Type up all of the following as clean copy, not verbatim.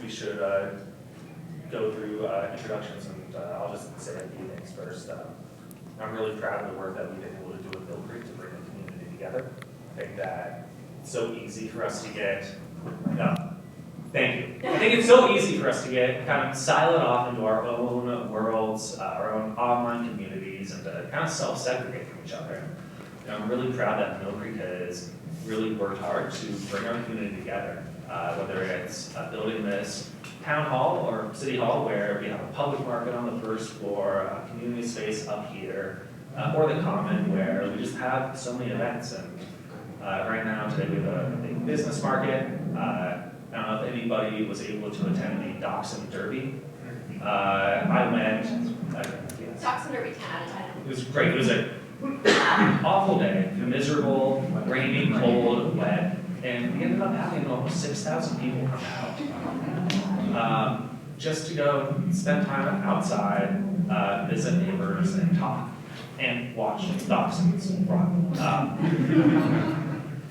we should go through introductions, and I'll just say a few things first. I'm really proud of the work that we've been able to do with Millcreek to bring the community together. I think that it's so easy for us to get, thank you. I think it's so easy for us to get kind of siloed off into our own worlds, our own online communities, and to kind of self-segregate from each other. And I'm really proud that Millcreek has really worked hard to bring our community together, whether it's building this town hall or city hall where we have a public market on the first floor, a community space up here, or the common where we just have so many events. And right now, today we have a big business market. I don't know if anybody was able to attend the Dachshund Derby. I went. Yes. Dachshund Derby 10 out of 10. It was great. It was an awful day, miserable, rainy, cold, wet, and we ended up having almost 6,000 people come out just to go spend time outside, visit neighbors, and talk, and watch dachshunds run.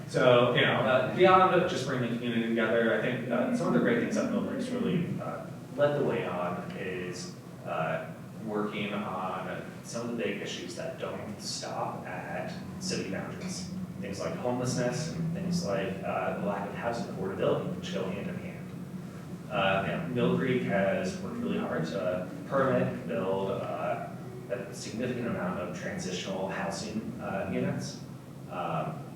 So, you know, beyond just bringing the community together, I think some of the great things that Millcreek's really led the way on is working on some of the big issues that don't stop at city boundaries. Things like homelessness and things like the lack of housing affordability, which go hand in hand. Millcreek has worked really hard to permit, build a significant amount of transitional housing units.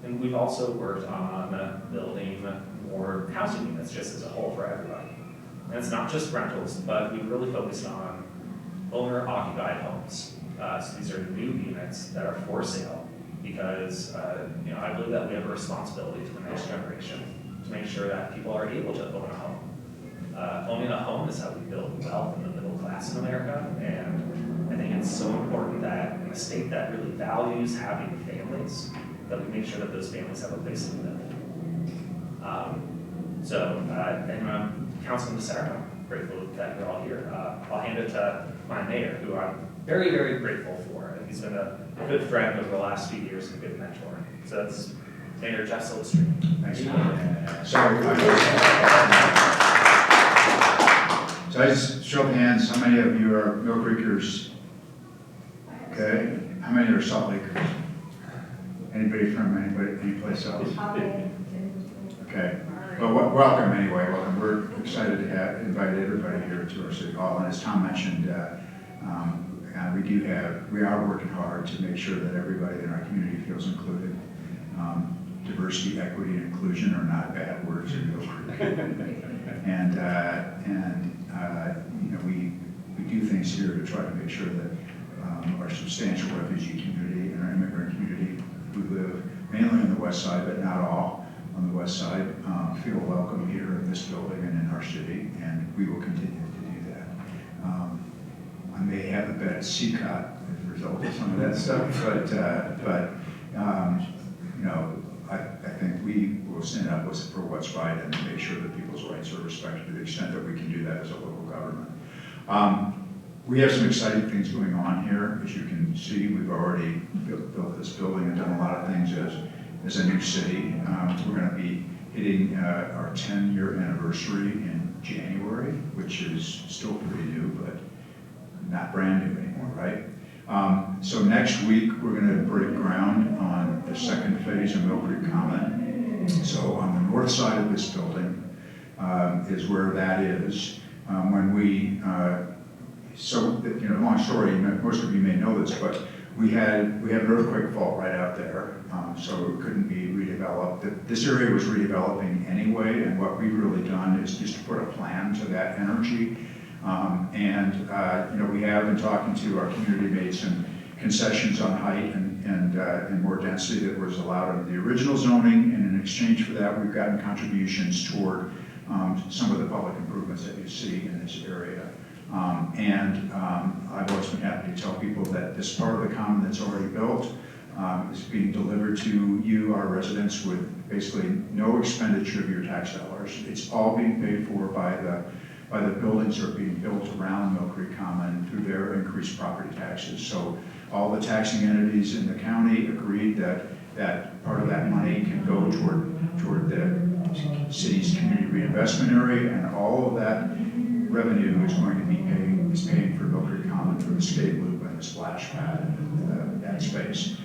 And we've also worked on building more housing units just as a whole for everybody. And it's not just rentals, but we've really focused on owner-occupied homes. So these are new units that are for sale because I believe that we have a responsibility to the next generation to make sure that people are able to own a home. Owning a home is how we build wealth in the middle class in America, and I think it's so important that in a state that really values having families, that we make sure that those families have a place to live. Councilmember Desirant, I'm grateful that you're all here. I'll hand it to my mayor, who I'm very, very grateful for. He's been a good friend over the last few years and a good mentor. So that's Mayor Jeff Silvestrini. Thanks. So I just show of hands, how many of you are Mill Creekers? Okay. How many are Salt Lakers? Anybody from any place else? Okay. Well, welcome anyway. Welcome. We're excited to invite everybody here to our city hall. And as Thom mentioned, we are working hard to make sure that everybody in our community feels included. Diversity, equity, and inclusion are not bad words in Mill Creek. we do things here to try to make sure that our substantial refugee community and our immigrant community who live mainly on the west side, but not all on the west side, feel welcome here in this building and in our city, and we will continue to do that. I may have a bad CCOT as a result of some of that stuff, but I think we will stand up for what's right and make sure that people's rights are respected to the extent that we can do that as a local government. We have some exciting things going on here. As you can see, we've already built this building and done a lot of things as a new city. We're going to be hitting our 10-year anniversary in January, which is still pretty new, but not brand new anymore, right? So next week, we're going to break ground on the second phase of Millcreek Common. So on the north side of this building is where that is. Long story, most of you may know this, but we had an earthquake fault right out there, so it couldn't be redeveloped. This area was redeveloping anyway, and what we've really done is just to put a plan to that energy. We have been talking to our community, made some concessions on height and more density that was allowed under the original zoning, and in exchange for that, we've gotten contributions toward some of the public improvements that you see in this area. I've always been happy to tell people that this part of the common that's already built is being delivered to you, our residents, with basically no expenditure of your tax dollars. It's all being paid for by the buildings that are being built around Millcreek Common through their increased property taxes. So all the taxing entities in the county agreed that part of that money can go toward the city's community reinvestment area, and all of that revenue is going to be paying for Millcreek Common for the skate loop and the splash pad and that space.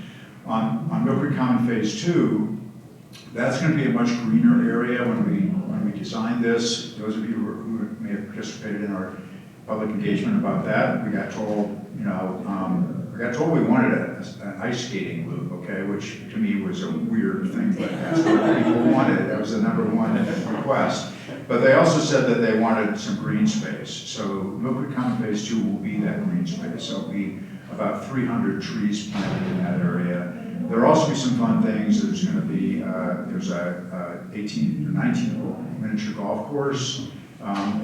On Millcreek Common Phase 2, that's going to be a much greener area when we designed this. Those of you who may have participated in our public engagement about that, we got told, we wanted an ice skating loop, okay, which to me was a weird thing, but that's what people wanted. That was the #1 request. But they also said that they wanted some green space. So Millcreek Common Phase 2 will be that green space. There'll be about 300 trees planted in that area. There'll also be some fun things. There's going to be, there's a 18 or 19-hole miniature golf course,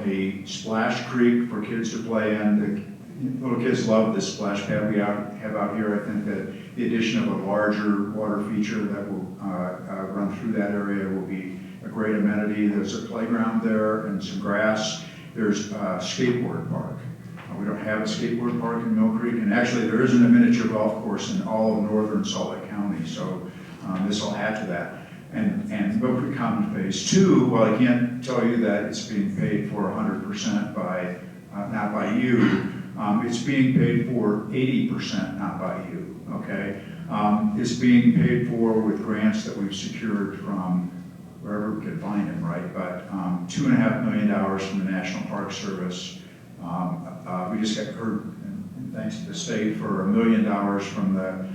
a splash creek for kids to play in. The little kids love this splash pad we have out here. I think that the addition of a larger water feature that will run through that area will be a great amenity. There's a playground there and some grass. There's a skateboard park. We don't have a skateboard park in Millcreek, and actually there isn't a miniature golf course in all of northern Salt Lake County, so this will add to that. And Millcreek Common Phase 2, while I can't tell you that it's being paid for 100% by, not by you, it's being paid for 80% not by you, okay? It's being paid for with grants that we've secured from wherever we could find them, right? But $2.5 million from the National Park Service. We just got heard, and thanks to the state, for $1 million from the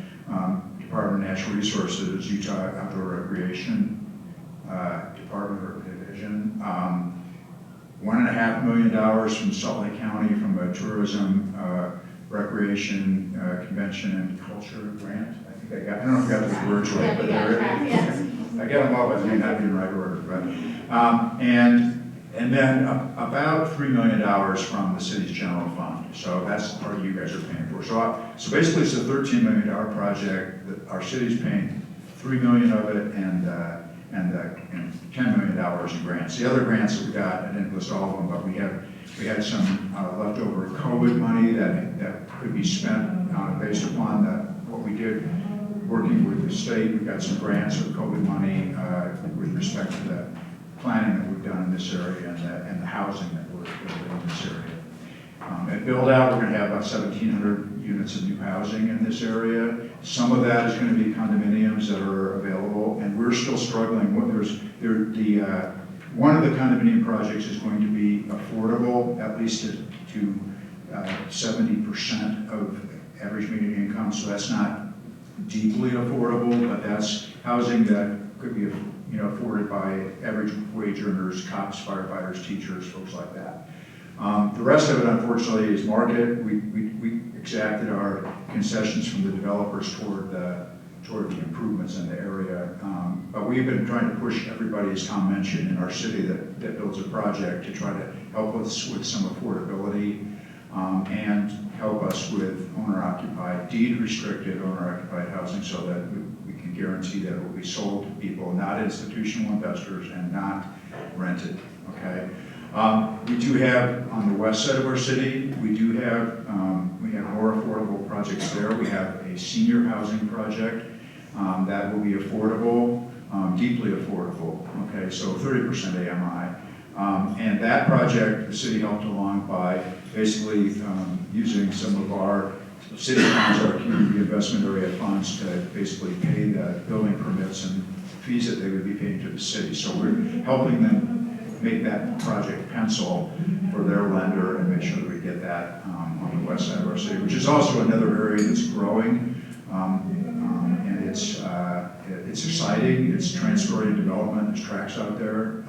Department of Natural Resources, Utah Outdoor Recreation Department or Division. $1.5 million from Salt Lake County from a tourism, recreation, convention and culture grant. I think I don't know if I got the words right, but I got them all, but they may not be in the right order. But, and then about $3 million from the city's general fund. So that's the part you guys are paying for. So basically it's a $13 million project that our city's paying $3 million of it and $10 million in grants. The other grants that we got, I didn't list all of them, but we had some leftover COVID money that could be spent based upon what we did working with the state. We got some grants of COVID money with respect to the planning that we've done in this area and the housing that we're building in this area. At build out, we're going to have about 1,700 units of new housing in this area. Some of that is going to be condominiums that are available, and we're still struggling. One of the condominium projects is going to be affordable, at least to 70% of average median income. So that's not deeply affordable, but that's housing that could be afforded by average wage earners, cops, firefighters, teachers, folks like that. The rest of it, unfortunately, is market. We exacted our concessions from the developers toward the improvements in the area. But we've been trying to push everybody, as Thom mentioned, in our city that builds a project to try to help us with some affordability and help us with owner-occupied, deed-restricted owner-occupied housing so that we can guarantee that it will be sold to people, not institutional investors, and not rented, okay? We do have, on the west side of our city, we have more affordable projects there. We have a senior housing project that will be affordable, deeply affordable, okay, so 30% AMI. And that project, the city helped along by basically using some of our city funds, our community investment area funds, to basically pay the building permits and fees that they would be paying to the city. So we're helping them make that project pencil for their lender and make sure that we get that on the west side of our city, which is also another area that's growing. And it's exciting. It's transporting development. There's tracks out there,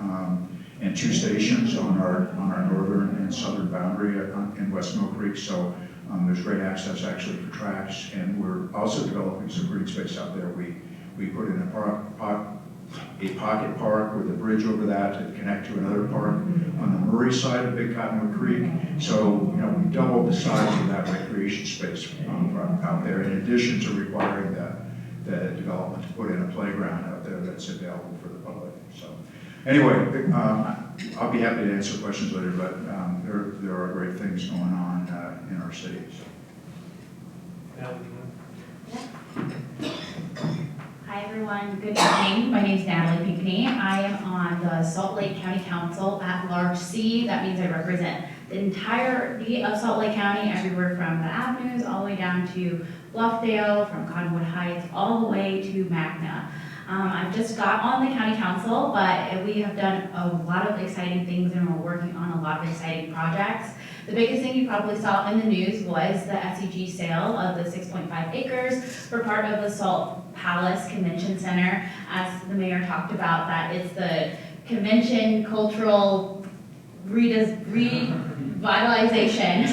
and 2 stations on our northern and southern boundary in West Millcreek. So there's great access actually for tracks, and we're also developing some green space out there. We put in a pocket park with a bridge over that to connect to another park on the Murray side of Big Cottonwood Creek. So, we doubled the size of that recreation space out there, in addition to requiring the development to put in a playground out there that's available for the public. So, anyway, I'll be happy to answer questions later, but there are great things going on in our city. So. Hi, everyone. everyone. Good evening. My name is Natalie Pinkney. I am on the Salt Lake County Council at Large C. That means I represent the entirety of Salt Lake County, everywhere from the avenues all the way down to Bluffdale, from Cottonwood Heights, all the way to Magna. I've just got on the county council, but we have done a lot of exciting things and we're working on a lot of exciting projects. The biggest thing you probably saw in the news was the SEG sale of the 6.5 acres for part of the Salt Palace Convention Center. As the mayor talked about, that it's the convention cultural revitalization.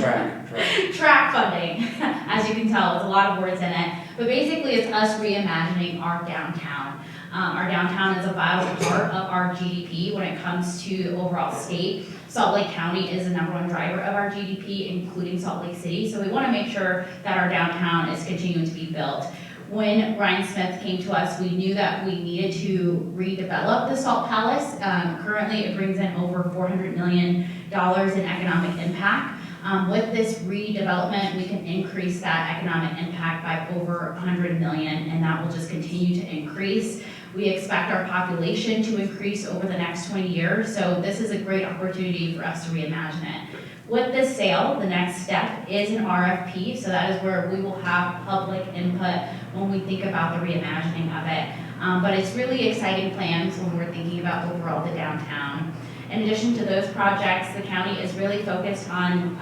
Track funding. As you can tell, it's a lot of words in it. But basically it's us reimagining our downtown. Our downtown is a vital part of our GDP when it comes to the overall state. Salt Lake County is the #1 driver of our GDP, including Salt Lake City. So we want to make sure that our downtown is continuing to be built. When Ryan Smith came to us, we knew that we needed to redevelop the Salt Palace. Currently, it brings in over $400 million in economic impact. With this redevelopment, we can increase that economic impact by over 100 million, and that will just continue to increase. We expect our population to increase over the next 20 years, so this is a great opportunity for us to reimagine it. With this sale, the next step is an RFP, so that is where we will have public input when we think about the reimagining of it. But it's really exciting plans when we're thinking about overall the downtown. In addition to those projects, the county is really focused on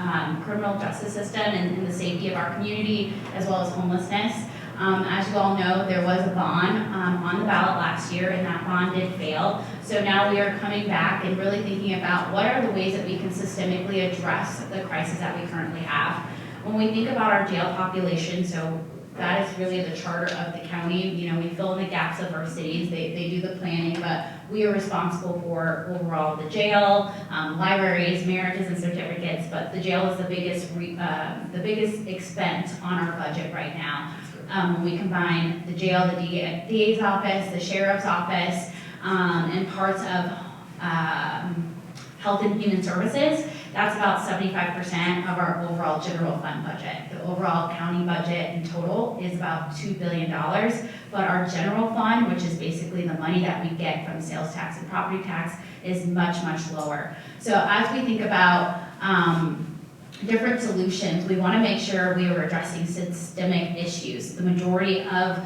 criminal justice system and the safety of our community, as well as homelessness. As you all know, there was a bond on the ballot last year, and that bond did fail. So now we are coming back and really thinking about what are the ways that we can systemically address the crisis that we currently have. When we think about our jail population, so that is really the charter of the county. You know, we fill in the gaps of our cities. They do the planning, but we are responsible for overall the jail, libraries, marriages, and certificates. But the jail is the biggest expense on our budget right now. When we combine the jail, the DA's office, the sheriff's office, and parts of health and human services, that's about 75% of our overall general fund budget. The overall county budget in total is about $2 billion, but our general fund, which is basically the money that we get from sales tax and property tax, is much, much lower. So as we think about different solutions, we want to make sure we are addressing systemic issues. The majority of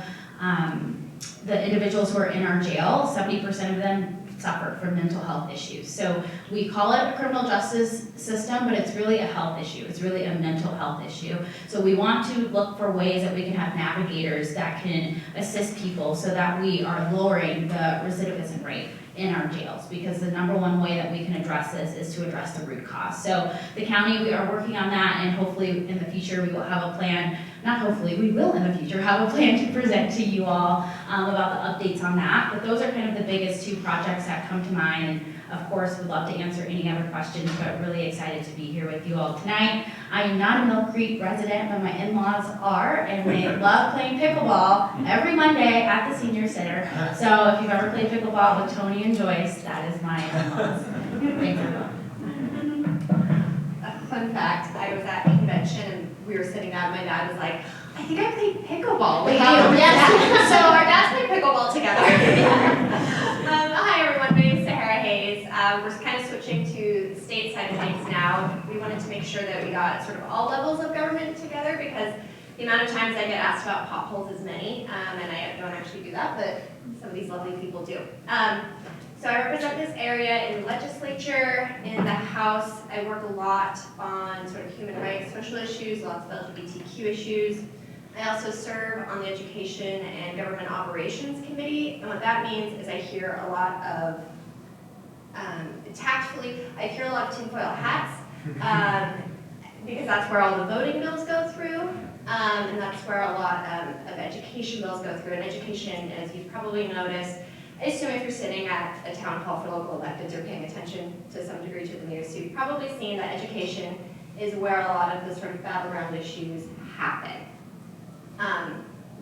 the individuals who are in our jail, 70% of them suffer from mental health issues. So we call it a criminal justice system, but it's really a health issue. It's really a mental health issue. So we want to look for ways that we can have navigators that can assist people so that we are lowering the recidivism rate in our jails, because the #1 way that we can address this is to address the root cause. So the county, we are working on that, and hopefully in the future we will have a plan, not hopefully, we will in the future have a plan to present to you all about the updates on that. But those are kind of the biggest 2 projects that come to mind, and of course would love to answer any other questions, but really excited to be here with you all tonight. I am not a Millcreek resident, but my in-laws are, and they love playing pickleball every Monday at the senior center. So if you've ever played pickleball with Tony and Joyce, that is my in-laws. Thanks everyone. Fun fact, I was at a convention and we were sitting down, my dad was like, I think I played pickleball. We do, yes. So our dads play pickleball together. Hi everyone, my name is Sahara. We're kind of switching to the state side of things now. We wanted to make sure that we got sort of all levels of government together, because the amount of times I get asked about potholes is many, and I don't actually do that, but some of these lovely people do. So I represent this area in the legislature, in the House. I work a lot on sort of human rights, social issues, lots of LGBTQ issues. I also serve on the Education and Government Operations Committee, and what that means is I hear a lot of, I hear a lot of tinfoil hats, because that's where all the voting bills go through, and that's where a lot of education bills go through. And education, as you've probably noticed, I assume if you're sitting at a town hall for local electeds or paying attention to some degree to the news, so you've probably seen that education is where a lot of the sort of battleground issues happen.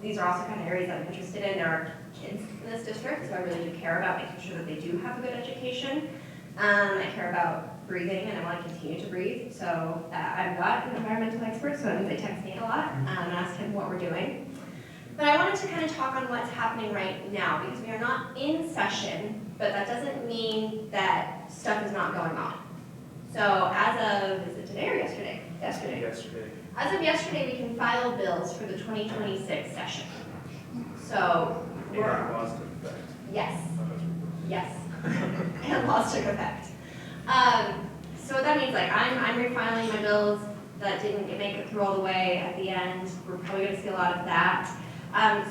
These are also kind of areas that I'm interested in. There are kids in this district, so I really do care about making sure that they do have a good education. I care about breathing, and I want to continue to breathe. So I'm not an environmental expert, so that means I text Nate a lot and ask him what we're doing. But I wanted to kind of talk on what's happening right now, because we are not in session, but that doesn't mean that stuff is not going on. So as of, is it today or yesterday? Yesterday. As of yesterday, we can file bills for the 2026 session. So yes, yes, and laws took effect. So what that means, like I'm refiling my bills that didn't make it through all the way at the end. We're probably going to see a lot of that.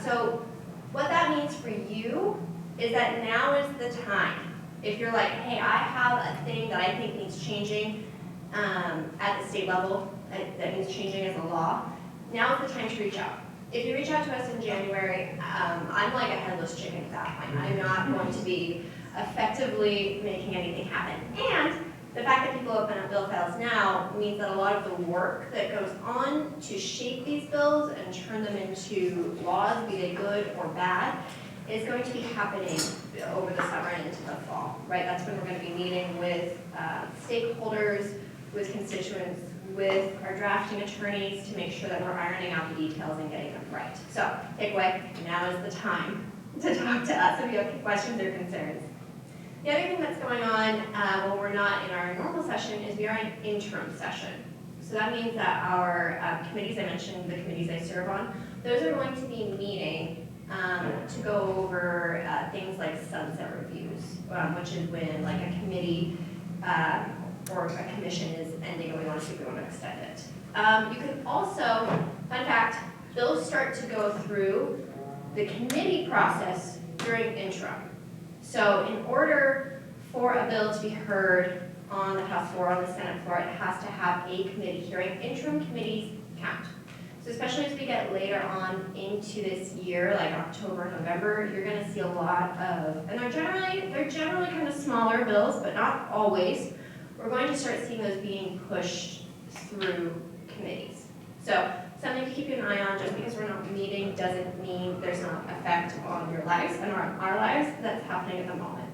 So what that means for you is that now is the time. If you're like, hey, I have a thing that I think needs changing at the state level, that needs changing as a law, now is the time to reach out. If you reach out to us in January, I'm like a headless chicken at that point. I'm not going to be effectively making anything happen. And the fact that people open up bill files now means that a lot of the work that goes on to shape these bills and turn them into laws, be they good or bad, is going to be happening over the summer and into the fall, right? That's when we're going to be meeting with stakeholders, with constituents, with our drafting attorneys to make sure that we're ironing out the details and getting them right. So, takeaway, now is the time to talk to us if you have questions or concerns. The other thing that's going on when we're not in our normal session is we are in interim session. So that means that our committees, I mentioned the committees I serve on, those are going to be meeting to go over things like sunset reviews, which is when like a committee or a commission is ending and we want to see if we want to extend it. You can also, fun fact, bills start to go through the committee process during interim. So in order for a bill to be heard on the House floor, on the Senate floor, it has to have a committee hearing. Interim committees count. So especially as we get later on into this year, like October, November, you're going to see a lot of, and they're generally kind of smaller bills, but not always. We're going to start seeing those being pushed through committees. So something to keep an eye on. Just because we're not meeting doesn't mean there's not effect on your lives and our lives that's happening at the moment.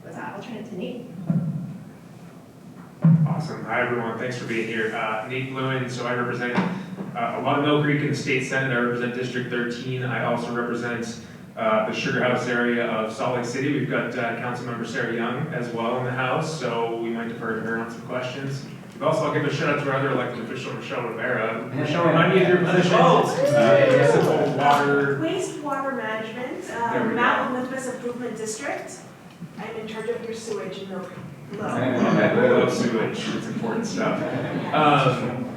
With that, I'll turn it to Nate. Awesome. Hi, everyone. Thanks for being here. Nate Blouin. So I represent a lot of Millcreek in the state senate. I represent District 13. I also represent the Sugar House area of Salt Lake City. We've got Councilmember Sarah Young as well in the House, so we might defer to her on some questions. Also, I'll give a shout out to our other elected official, Michelle Rivera. Michelle, remind me of your position. Wastewater management, Mountain Olympus Improvement District. I'm in charge of your sewage in Millcreek. I love sewage, it's important stuff.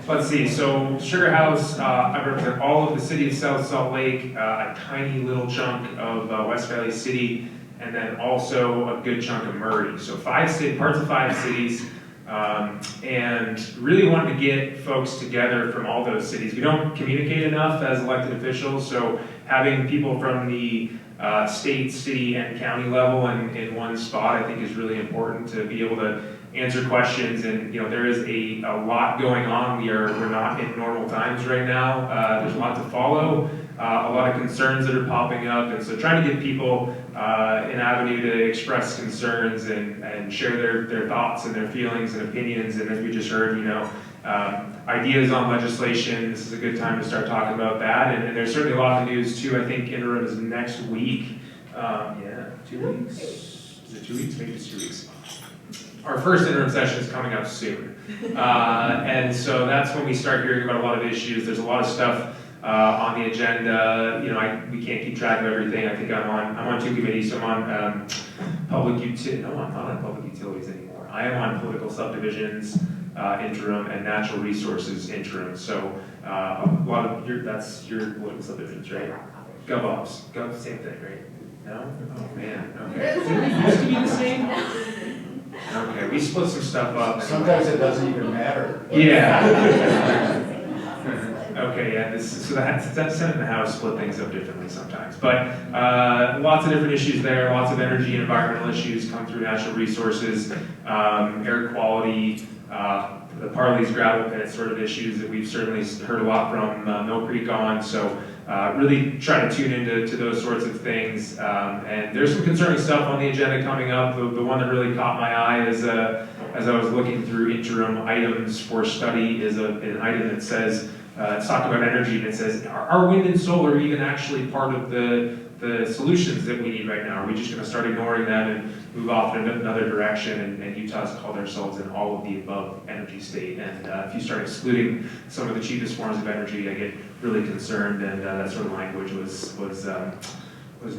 Let's see, so Sugar House, I represent all of the city of South Salt Lake, a tiny little chunk of West Valley City, and then also a good chunk of Murray. So parts of 5 cities. And really wanted to get folks together from all those cities. We don't communicate enough as elected officials, so having people from the state, city, and county level in one spot, I think is really important to be able to answer questions. And there is a lot going on. We're not in normal times right now. There's a lot to follow, a lot of concerns that are popping up, and so trying to give people an avenue to express concerns and share their thoughts and their feelings and opinions. And as we just heard, ideas on legislation, this is a good time to start talking about that. And there's certainly a lot of news too. I think interim is next week. 2 weeks. Is it 2 weeks? Maybe it's 2 weeks. Our first interim session is coming up soon. And so that's when we start hearing about a lot of issues. There's a lot of stuff on the agenda. We can't keep track of everything. I think I'm on 2 committees. So I'm on public utilities. No, I'm not on public utilities anymore. I am on political subdivisions interim and natural resources interim. So a lot of that's your political subdivisions, right? GovOps, same thing, right? No? Oh man. Okay. Is it supposed to be the same? Okay, we split some stuff up. Sometimes it doesn't even matter. Yeah. Okay, yeah, so that Senate and the House split things up differently sometimes. But lots of different issues there, lots of energy and environmental issues come through natural resources, air quality, the Parley's gravel pit sort of issues that we've certainly heard a lot from Millcreek on. So really try to tune into those sorts of things. And there's some concerning stuff on the agenda coming up. The one that really caught my eye is, as I was looking through interim items for study, is an item that says it's talking about energy, and it says, are wind and solar even actually part of the solutions that we need right now? Are we just gonna start ignoring them and move off in another direction? And Utah's called ourselves an all of the above energy state. And if you start excluding some of the cheapest forms of energy, I get really concerned, and that sort of language was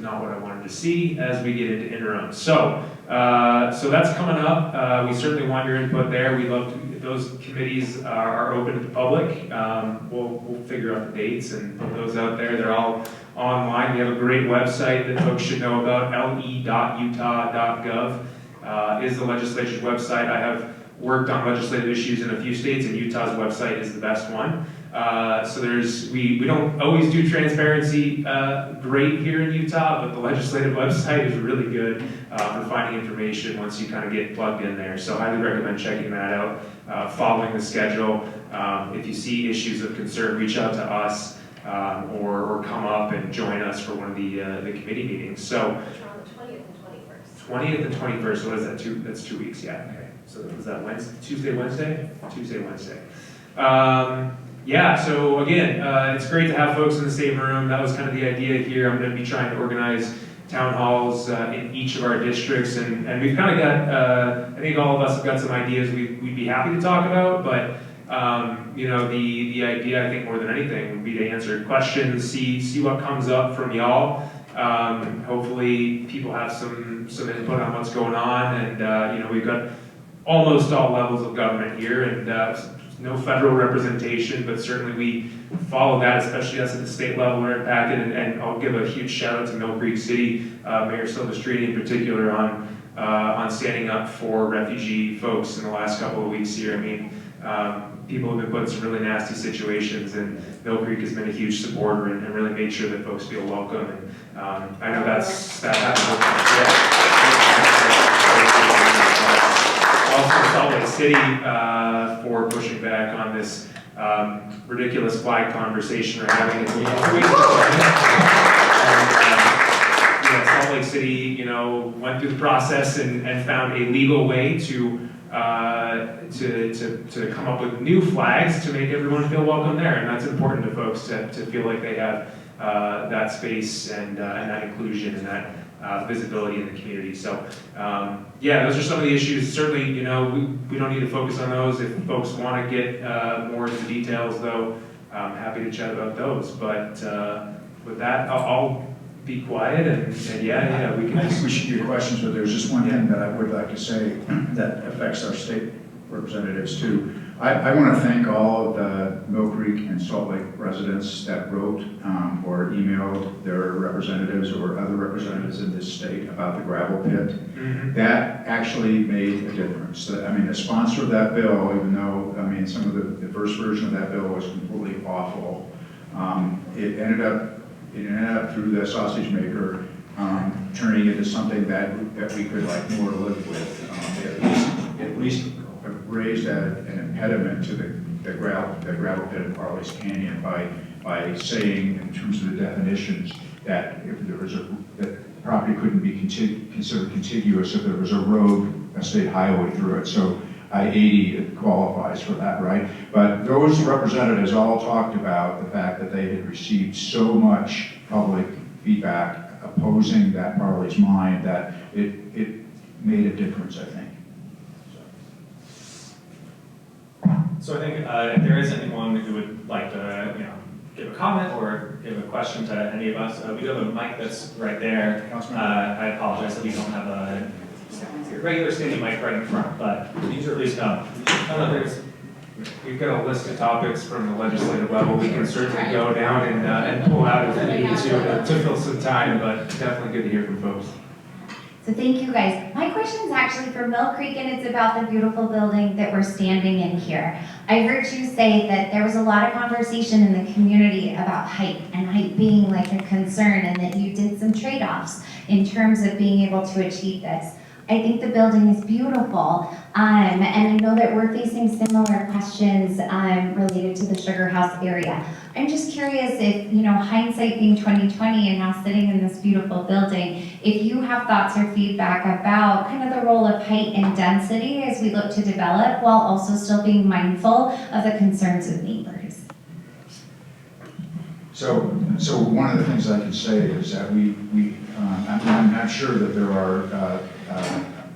not what I wanted to see as we get into interim. So that's coming up. We certainly want your input there. We love to, those committees are open to the public. We'll figure out the dates and put those out there. They're all online. We have a great website that folks should know about. le.utah.gov is the legislature's website. I have worked on legislative issues in a few states, and Utah's website is the best one. So we don't always do transparency great here in Utah, but the legislative website is really good for finding information once you kind of get plugged in there. So I highly recommend checking that out, following the schedule. If you see issues of concern, reach out to us or come up and join us for one of the committee meetings. So Which are on the 20th and 21st. 20th and 21st, what is that? That's 2 weeks, yeah, okay. So was that Wednesday, Tuesday, Wednesday? Tuesday, Wednesday. Yeah, so again, it's great to have folks in the same room. That was kind of the idea here. I'm going to be trying to organize town halls in each of our districts, and we've kind of got, I think all of us have got some ideas we'd be happy to talk about, but you know, the idea, I think more than anything, would be to answer questions, see what comes up from y'all. Hopefully people have some input on what's going on, and you know, we've got almost all levels of government here, and no federal representation, but certainly we follow that, especially us at the state level are impacted, and I'll give a huge shout out to Millcreek City, Mayor Silvestrini in particular, on standing up for refugee folks in the last couple of weeks here. I mean, people have been put in some really nasty situations, and Millcreek has been a huge supporter and really made sure that folks feel welcome, and I know that happens. Also Salt Lake City for pushing back on this ridiculous flag conversation we're having. Salt Lake City, you know, went through the process and found a legal way to come up with new flags to make everyone feel welcome there, and that's important to folks to feel like they have that space and that inclusion and that visibility in the community. So yeah, those are some of the issues. Certainly, you know, we don't need to focus on those. If folks want to get more into the details, though, I'm happy to chat about those. But with that, I'll be quiet and yeah, we can. I think we should do questions, but there's just one thing that I would like to say that affects our state representatives too. I want to thank all of the Millcreek and Salt Lake residents that wrote or emailed their representatives or other representatives in this state about the gravel pit. Mm-hmm. That actually made a difference. I mean, the sponsor of that bill, even though, I mean, some of the first version of that bill was completely awful, it ended up through the sausage maker turning into something that we could like more live with. At least raised an impediment to the gravel pit in Parley's Canyon by saying, in terms of the definitions, that if there was that property couldn't be considered contiguous if there was a road, a state highway through it. So I-80 qualifies for that, right? But those representatives all talked about the fact that they had received so much public feedback opposing that Parley's mine that it made a difference, I think. So I think if there is anyone who would like to, you know, give a comment or give a question to any of us, we do have a mic that's right there. I apologize that we don't have a regular standing mic right in front, but please come. We've got a list of topics from the legislative level. We can certainly go down and pull out if we need to fill some time, but definitely good to hear from folks. So thank you guys. My question is actually for Millcreek, and it's about the beautiful building that we're standing in here. I heard you say that there was a lot of conversation in the community about height and height being like a concern, and that you did some trade-offs in terms of being able to achieve this. I think the building is beautiful, and I know that we're facing similar questions related to the Sugar House area. I'm just curious if, you know, hindsight being 2020 and now sitting in this beautiful building, if you have thoughts or feedback about kind of the role of height and density as we look to develop while also still being mindful of the concerns of neighbors. So one of the things I can say is that I'm not sure that there are,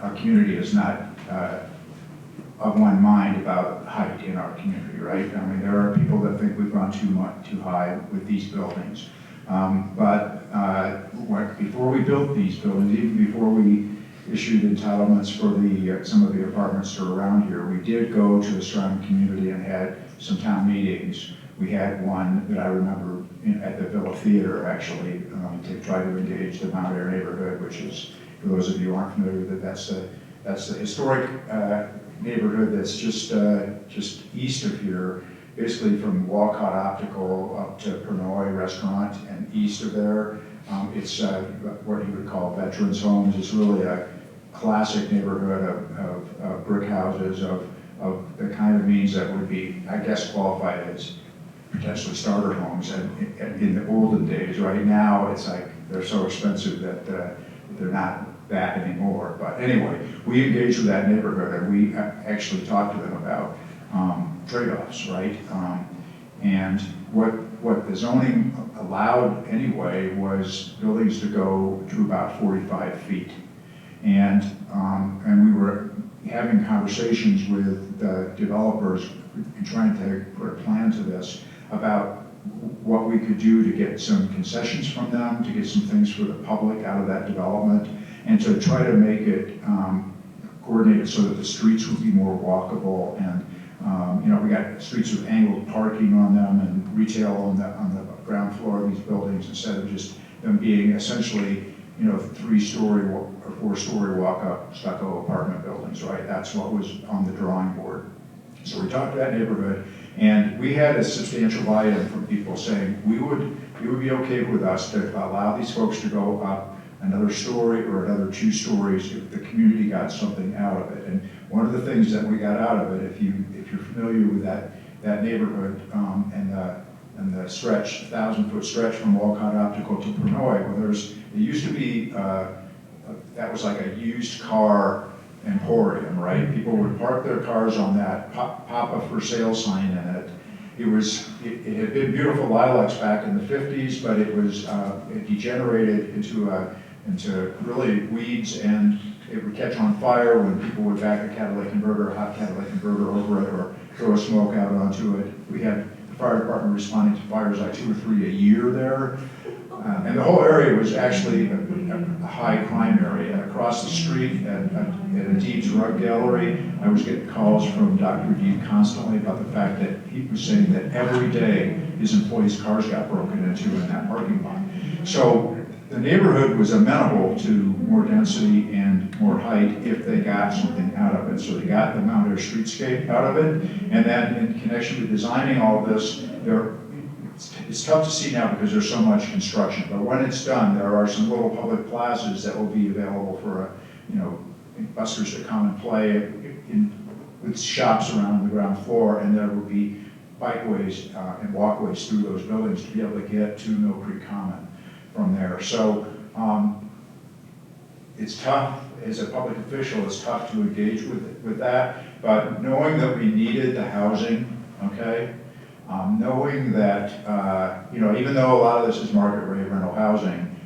our community is not of one mind about height in our community, right? I mean, there are people that think we've gone too high with these buildings. Before we built these buildings, even before we issued entitlements for some of the apartments that are around here, we did go to the surrounding community and had some town meetings. We had one that I remember at the Villa Theater, actually, to try to engage the Mount Air neighborhood, which is, for those of you who aren't familiar with it, that's the historic neighborhood that's just east of here, basically from Walcott Optical up to Pernod Restaurant and east of there. It's what you would call veterans' homes. It's really a classic neighborhood of brick houses, of the kind of means that would be, I guess, qualified as potentially starter homes. And in the olden days, right now, it's like they're so expensive that they're not that anymore. But anyway, we engaged with that neighborhood and we actually talked to them about trade-offs, right? And what the zoning allowed anyway was buildings to go to about 45 feet. And we were having conversations with the developers and trying to put a plan to this about what we could do to get some concessions from them, to get some things for the public out of that development, and to try to make it coordinated so that the streets would be more walkable. And we got streets with angled parking on them and retail on the ground floor of these buildings instead of just them being essentially 3-story or 4-story walk-up stucco apartment buildings, right? That's what was on the drawing board. So we talked to that neighborhood, and we had a substantial buy-in from people saying it would be okay with us to allow these folks to go up another story or another 2 stories if the community got something out of it. And one of the things that we got out of it, if you're familiar with that neighborhood and the stretch, 1,000-foot stretch from Walcott Optical to Pernod, well, it used to be that was like a used car emporium, right? People would park their cars on that, pop a for sale sign in it. It had been beautiful lilacs back in the 50s, but it degenerated into really weeds, and it would catch on fire when people would back a catalytic converter, a hot catalytic converter over it, or throw a smoke out onto it. We had the fire department responding to fires like 2 or 3 a year there. And the whole area was actually a high crime area. Across the street at Deeb's Rug Gallery, I was getting calls from Dr. Deeb constantly about the fact that he was saying that every day his employees' cars got broken into in that parking lot. So the neighborhood was amenable to more density and more height if they got something out of it. So they got the Mount Air streetscape out of it, and then in connection with designing all of this, it's tough to see now because there's so much construction, but when it's done, there are some little public plazas that will be available for buskers to come and play with shops around the ground floor, and there will be bikeways and walkways through those buildings to be able to get to Millcreek Common from there. So it's tough, as a public official, it's tough to engage with that, but knowing that we needed the housing, okay? Knowing that, even though a lot of this is market rate rental housing,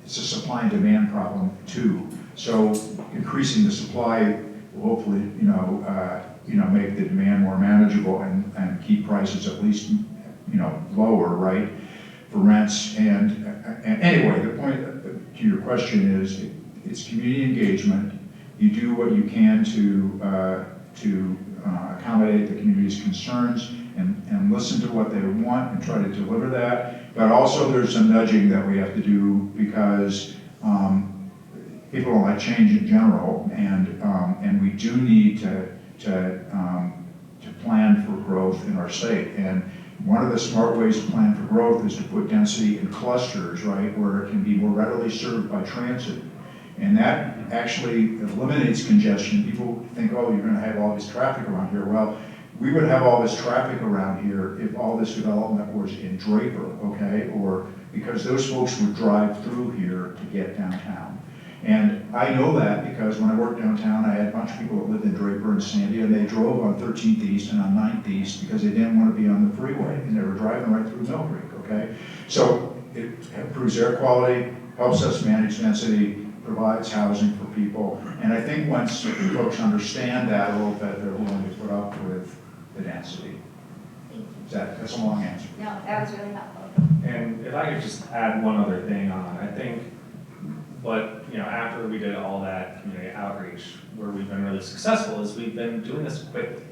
it's a supply and demand problem too. So increasing the supply will hopefully, make the demand more manageable and keep prices at least, lower, right, for rents. And anyway, the point to your question is, it's community engagement. You do what you can to accommodate the community's concerns and listen to what they want and try to deliver that. But also there's some nudging that we have to do because people don't like change in general, and we do need to plan for growth in our state. And one of the smart ways to plan for growth is to put density in clusters, right, where it can be more readily served by transit. And that actually eliminates congestion. People think, oh, you're going to have all this traffic around here. Well, we would have all this traffic around here if all this development was in Draper, okay? Or because those folks would drive through here to get downtown. And I know that because when I worked downtown, I had a bunch of people that lived in Draper and Sandy, and they drove on 13th East and on 9th East because they didn't want to be on the freeway, and they were driving right through Millcreek, okay? So it improves air quality, helps us manage density, provides housing for people, and I think once folks understand that a little bit, they're willing to put up with the density. That's a long answer. No, that was really helpful. And if I could just add one other thing on, I think after we did all that community outreach, where we've been really successful is we've been doing this quickly.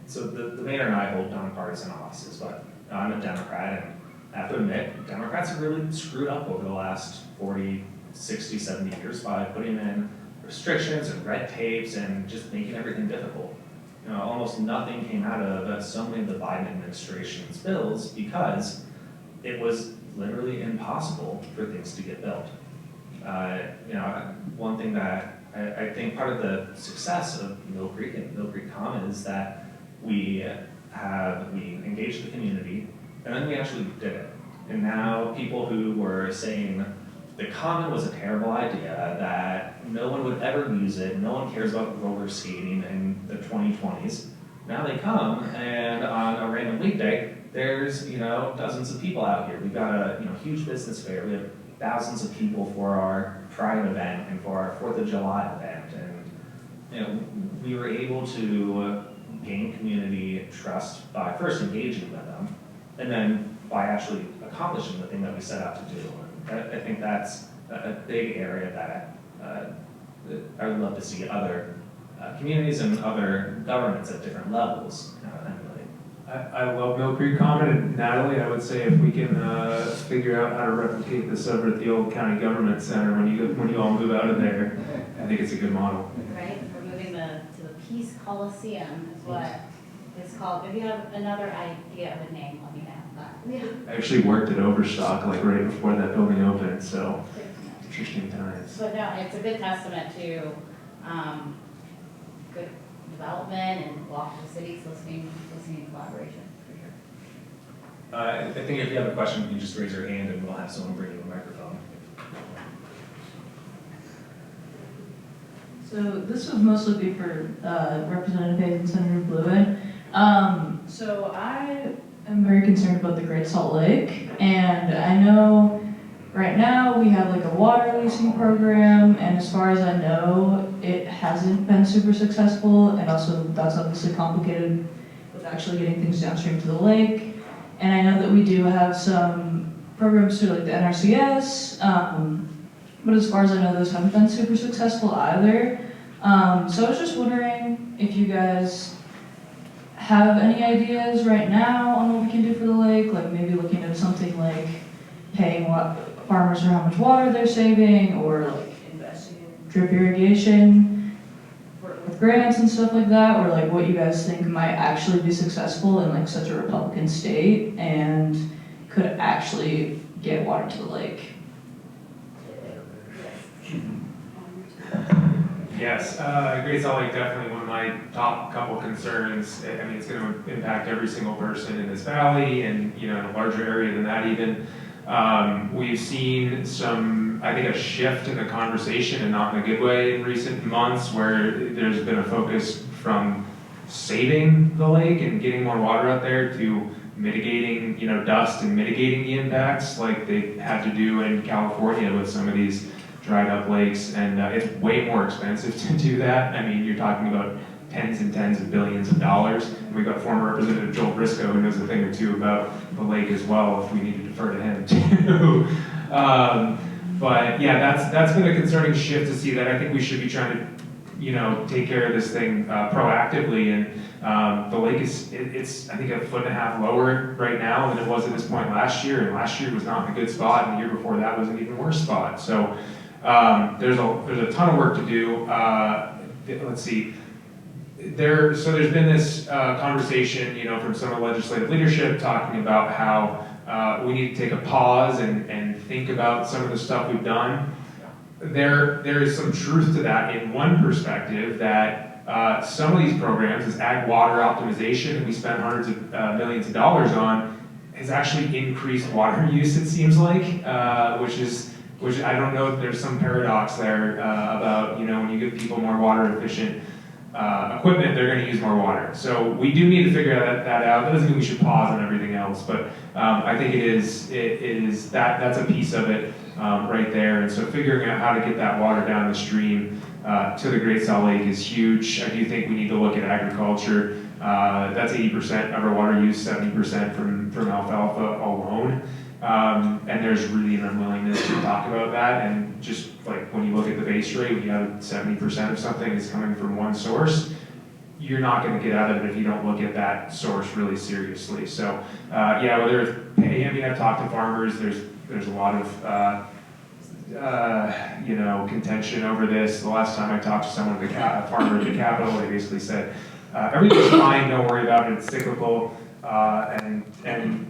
So the mayor and I hold nonpartisan offices, but I'm a Democrat, and I have to admit, Democrats have really screwed up over the last 40, 60, 70 years by putting in restrictions and red tapes and just making everything difficult. Almost nothing came out of so many of the Biden administration's bills because it was literally impossible for things to get built. One thing that I think part of the success of Millcreek and Millcreek Common is that we engaged the community, and then we actually did it. And now people who were saying the Common was a terrible idea, that no one would ever use it, no one cares about roller skating in the 2020s, now they come, and on a random weekday, there's dozens of people out here. We've got a huge business fair. We have thousands of people for our Pride event and for our 4th of July event, and we were able to gain community trust by first engaging with them, and then by actually accomplishing the thing that we set out to do. I think that's a big area that I would love to see other communities and other governments at different levels emulate. I love Millcreek Common, and Natalie, I would say if we can figure out how to replicate this over at the old county government center when you all move out of there, I think it's a good model. Right, we're moving to the Peace Coliseum is what it's called. If you have another idea of a name, let me know. I actually worked at Overstock right before that building opened, so interesting times. But no, it's a good testament to good development and cooperative cities listening and collaboration, for sure. I think if you have a question, you can just raise your hand and we'll have someone bring you a microphone. So this would mostly be for Representative Hayes and Senator Blouin. So I am very concerned about the Great Salt Lake, and I know right now we have like a water leasing program, and as far as I know, it hasn't been super successful, and also that's obviously complicated with actually getting things downstream to the lake. And I know that we do have some programs through like the NRCS, but as far as I know, those haven't been super successful either. So I was just wondering if you guys have any ideas right now on what we can do for the lake, like maybe looking at something like paying farmers for how much water they're saving, or like investing in drip irrigation with grants and stuff like that, or like what you guys think might actually be successful in like such a Republican state and could actually get water to the lake. Yes, Great Salt Lake definitely one of my top couple concerns. I mean, it's going to impact every single person in this valley, and in a larger area than that even. We've seen I think a shift in the conversation, and not in a good way, in recent months, where there's been a focus from saving the lake and getting more water out there to mitigating, dust and mitigating the impacts, like they had to do in California with some of these dried up lakes, and it's way more expensive to do that. I mean, you're talking about tens and tens of billions of dollars. And we've got former Representative Joel Briscoe, who knows a thing or two about the lake as well, if we need to defer to him too. But yeah, that's been a concerning shift to see that. I think we should be trying to, take care of this thing proactively. And the lake it's I think 1.5 feet lower right now than it was at this point last year. And last year was not in a good spot, and the year before that was an even worse spot. So there's a ton of work to do. Let's see. There's been this conversation, from some of the legislative leadership talking about how we need to take a pause and think about some of the stuff we've done. There is some truth to that in one perspective, that some of these programs, this ag water optimization that we spent hundreds of millions of dollars on, has actually increased water use, it seems like, which is which I don't know if there's some paradox there about, when you give people more water efficient equipment, they're going to use more water. So we do need to figure that out. That doesn't mean we should pause on everything else, but I think it is that's a piece of it right there. And so figuring out how to get that water down the stream to the Great Salt Lake is huge. I do think we need to look at agriculture. That's 80% of our water use, 70% from alfalfa alone. And there's really an unwillingness to talk about that. And just like when you look at the base rate, when you have 70% of something is coming from one source, you're not going to get out of it if you don't look at that source really seriously. So whether it's pay, I've talked to farmers, there's a lot of contention over this. The last time I talked to someone, a farmer at the Capitol, they basically said, everything's fine, don't worry about it, it's cyclical. And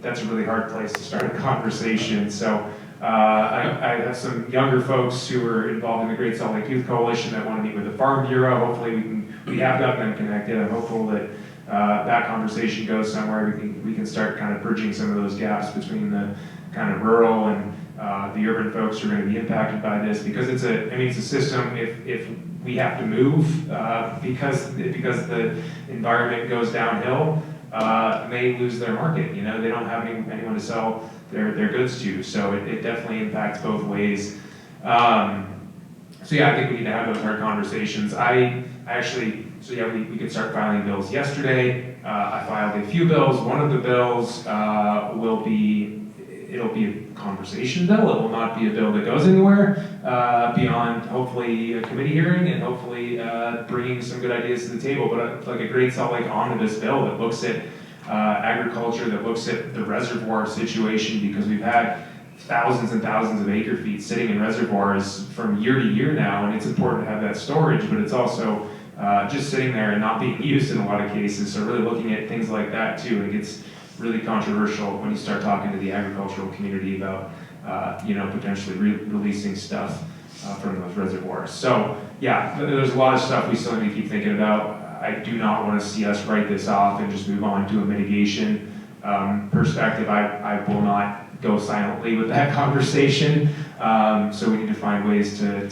that's a really hard place to start a conversation. So I have some younger folks who are involved in the Great Salt Lake Youth Coalition that want to meet with the Farm Bureau. Hopefully we have gotten them connected. I'm hopeful that that conversation goes somewhere. We can start kind of bridging some of those gaps between the kind of rural and the urban folks who are going to be impacted by this, because it's a system. If we have to move because the environment goes downhill, may lose their market. They don't have anyone to sell their goods to, so it definitely impacts both ways. I think we need to have those hard conversations. We could start filing bills yesterday. I filed a few bills. One of the bills it'll be a conversation bill. It will not be a bill that goes anywhere beyond hopefully a committee hearing and hopefully bringing some good ideas to the table. But like a Great Salt Lake omnibus bill that looks at agriculture, that looks at the reservoir situation, because we've had thousands and thousands of acre feet sitting in reservoirs from year to year now, and it's important to have that storage, but it's also just sitting there and not being used in a lot of cases. So really looking at things like that too, and it gets really controversial when you start talking to the agricultural community about potentially releasing stuff from those reservoirs. So there's a lot of stuff we still need to keep thinking about. I do not want to see us write this off and just move on to a mitigation perspective. I will not go silently with that conversation. So we need to find ways to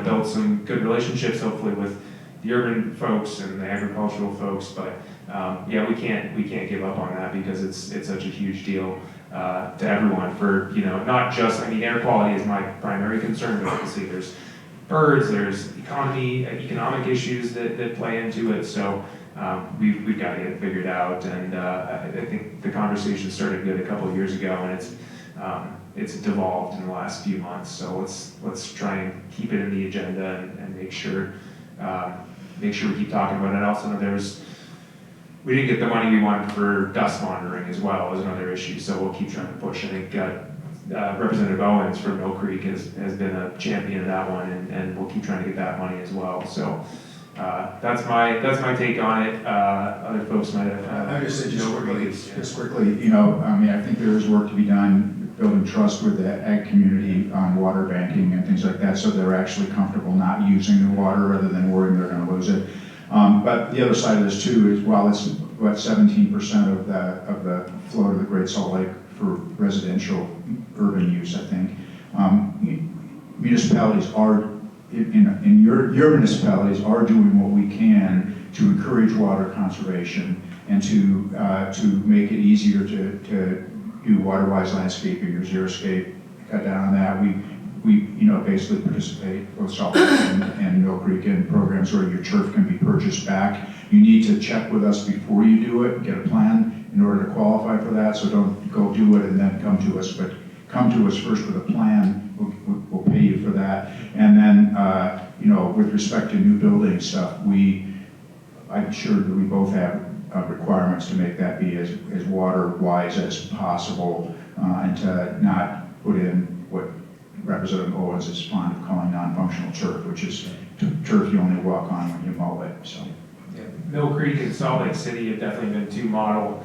build some good relationships, hopefully with the urban folks and the agricultural folks. But we can't give up on that, because it's such a huge deal to everyone. For not just, air quality is my primary concern, but obviously there's birds, there's economic issues that play into it. So we've got to get it figured out. And I think the conversation started good a couple of years ago, and it's devolved in the last few months. So let's try and keep it in the agenda and make sure we keep talking about it. I also know we didn't get the money we wanted for dust monitoring as well as another issue. So we'll keep trying to push. I think Representative Owens from Millcreek has been a champion of that one, and we'll keep trying to get that money as well. So that's my take on it. Other folks might have. I would just say just quickly, I think there is work to be done building trust with the ag community on water banking and things like that, so they're actually comfortable not using the water rather than worrying they're going to lose it. But the other side of this too is, while it's about 17% of the flow to the Great Salt Lake for residential urban use, I think, municipalities are, your municipalities are doing what we can to encourage water conservation and to make it easier to do water-wise landscaping or xeriscape, cut down on that. We basically participate, both Salt Lake and Millcreek, in programs where your turf can be purchased back. You need to check with us before you do it, get a plan in order to qualify for that. So don't go do it and then come to us, but come to us first with a plan. We'll pay you for that. And then, with respect to new building stuff, I'm sure that we both have requirements to make that be as water-wise as possible, and to not put in what Representative Owens is fond of calling non-functional turf, which is turf you only walk on when you mow it. So, Millcreek and Salt Lake City have definitely been two model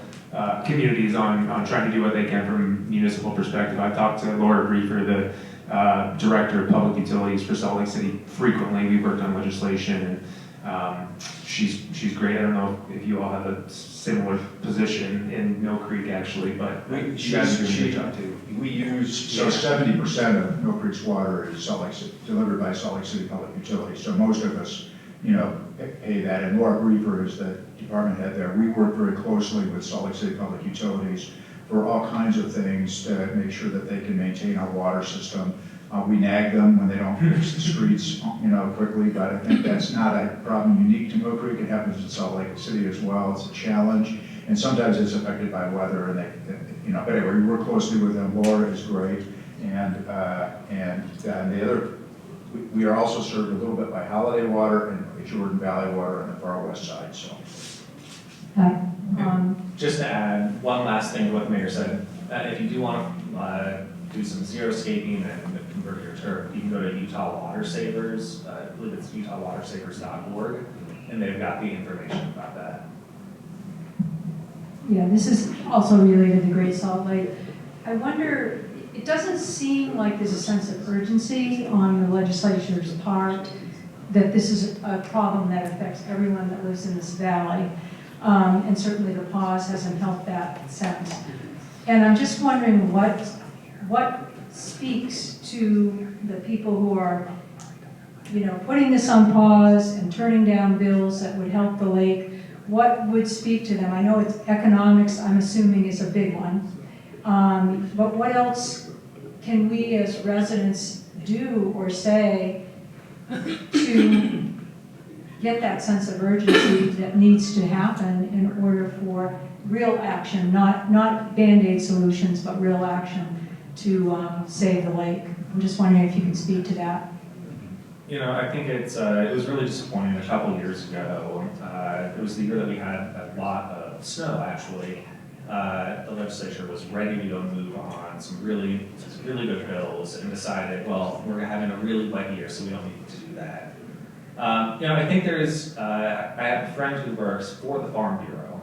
communities on trying to do what they can from a municipal perspective. I talked to Laura Briefer, the Director of Public Utilities for Salt Lake City, frequently. We worked on legislation, and she's great. I don't know if you all have a similar position in Millcreek actually, but you guys are doing a good job too. We use, so 70% of Millcreek's water is delivered by Salt Lake City Public Utilities. So most of us, you know, pay that. And Laura Griefer is the department head there. We work very closely with Salt Lake City Public Utilities for all kinds of things to make sure that they can maintain our water system. We nag them when they don't fix the streets, you know, quickly, but I think that's not a problem unique to Millcreek. It happens in Salt Lake City as well. It's a challenge, and sometimes it's affected by weather, and you know. But anyway, we work closely with them. Laura is great, and the other, we are also served a little bit by Holiday Water and Jordan Valley Water on the far west side. So. Hi. Just to add one last thing to what the mayor said, if you do want to do some xeriscaping and convert your turf, you can go to Utah Water Savers. I believe it's utahwatersavers.org, and they've got the information about that. Yeah, this is also related to Great Salt Lake. I wonder, it doesn't seem like there's a sense of urgency on the legislature's part that this is a problem that affects everyone that lives in this valley. And certainly the pause hasn't helped that sense. And I'm just wondering what speaks to the people who are, you know, putting this on pause and turning down bills that would help the lake. What would speak to them? I know it's economics, I'm assuming, is a big one. But what else can we as residents do or say to get that sense of urgency that needs to happen in order for real action, not Band-Aid solutions, but real action to save the lake? I'm just wondering if you can speak to that. You know, I think it was really disappointing a couple years ago. It was the year that we had a lot of snow, actually. The legislature was ready to go move on some really good bills and decided, well, we're having a really wet year, so we don't need to do that. You know, I think there's, I have a friend who works for the Farm Bureau,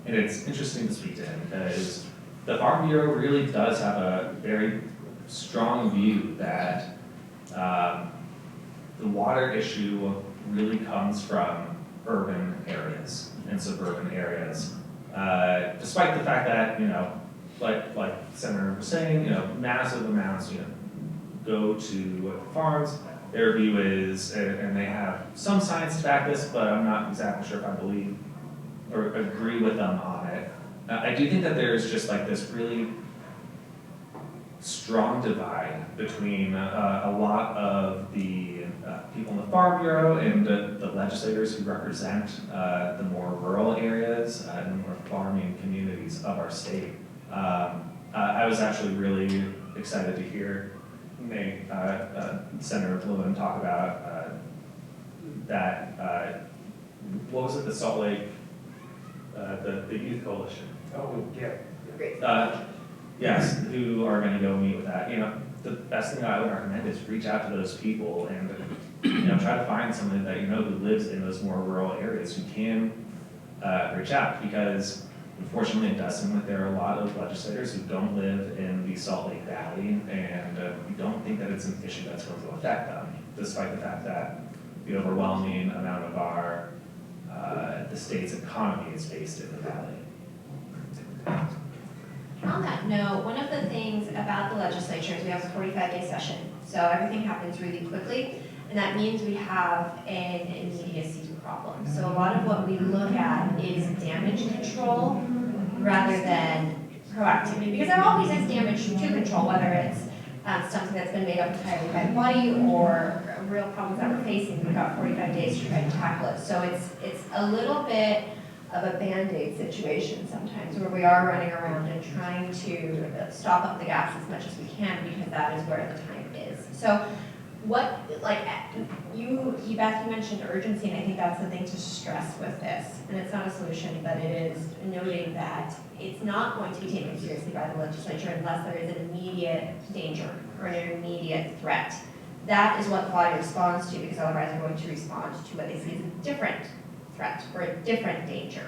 and it's interesting to speak to him because the Farm Bureau really does have a very strong view that the water issue really comes from urban areas and suburban areas. Despite the fact that, you know, like Senator was saying, you know, massive amounts, you know, go to farms. Their view is, and they have some science to back this, but I'm not exactly sure if I believe or agree with them on it. I do think that there's just like this really strong divide between a lot of the people in the Farm Bureau and the legislators who represent the more rural areas and the more farming communities of our state. I was actually really excited to hear Senator Blouin talk about that, what was it, the Salt Lake, the Youth Coalition? Oh, yeah. Great. Yes, who are going to go meet with that. You know, the best thing that I would recommend is reach out to those people and, you know, try to find somebody that you know who lives in those more rural areas who can reach out, because unfortunately it does seem like there are a lot of legislators who don't live in the Salt Lake Valley, and we don't think that it's an issue that's going to affect them, despite the fact that the overwhelming amount of our, the state's economy is based in the valley. On that note, one of the things about the legislature is we have a 45-day session. So everything happens really quickly, and that means we have an immediacy problem. So a lot of what we look at is damage control rather than proactivity, because there always is damage to control, whether it's something that's been made up entirely by the body or real problems that we're facing. We've got 45 days to try to tackle it. So it's a little bit of a Band-Aid situation sometimes, where we are running around and trying to stop up the gaps as much as we can, because that is where the time is. So what, like, Beth, you mentioned urgency, and I think that's the thing to stress with this. And it's not a solution, but it is noting that it's not going to be taken seriously by the legislature unless there is an immediate danger or an immediate threat. That is what the body responds to, because otherwise they're going to respond to what they see as a different threat or a different danger.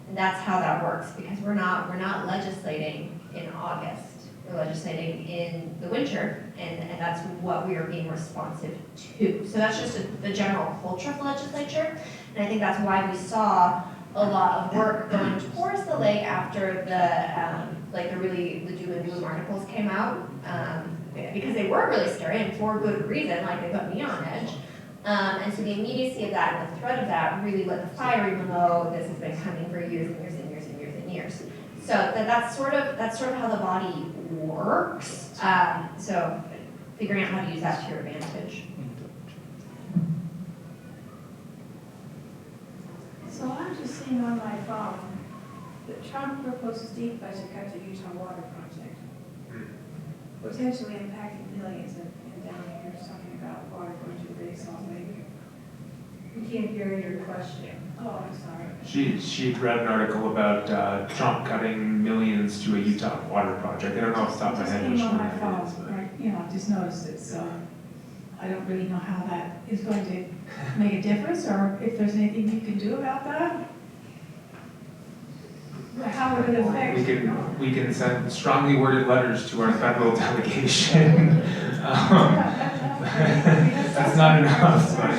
And that's how that works, because we're not legislating in August. We're legislating in the winter, and that's what we are being responsive to. So that's just the general culture of the legislature. And I think that's why we saw a lot of work going towards the lake after the doom and gloom articles came out, because they were really scary and for good reason, like they put me on edge. And so the immediacy of that and the threat of that really lit the fire, even though this has been coming for years and years and years and years and years. So that's sort of how the body works. So figuring out how to use that to your advantage. So I'm just seeing on my phone that Trump proposes deep budget cut to Utah water project, potentially impacting millions, and down here is talking about water going to Great Salt Lake. We can't hear your question. Oh, I'm sorry. She read an article about Trump cutting millions to a Utah water project. I don't know off the top of my head which Just came one on my that is. phone, right, I just noticed it, so I don't really know how that is going to make a difference, or if there's anything you can do about that. How would it affect? We can send strongly worded letters to our federal delegation. That's not enough, but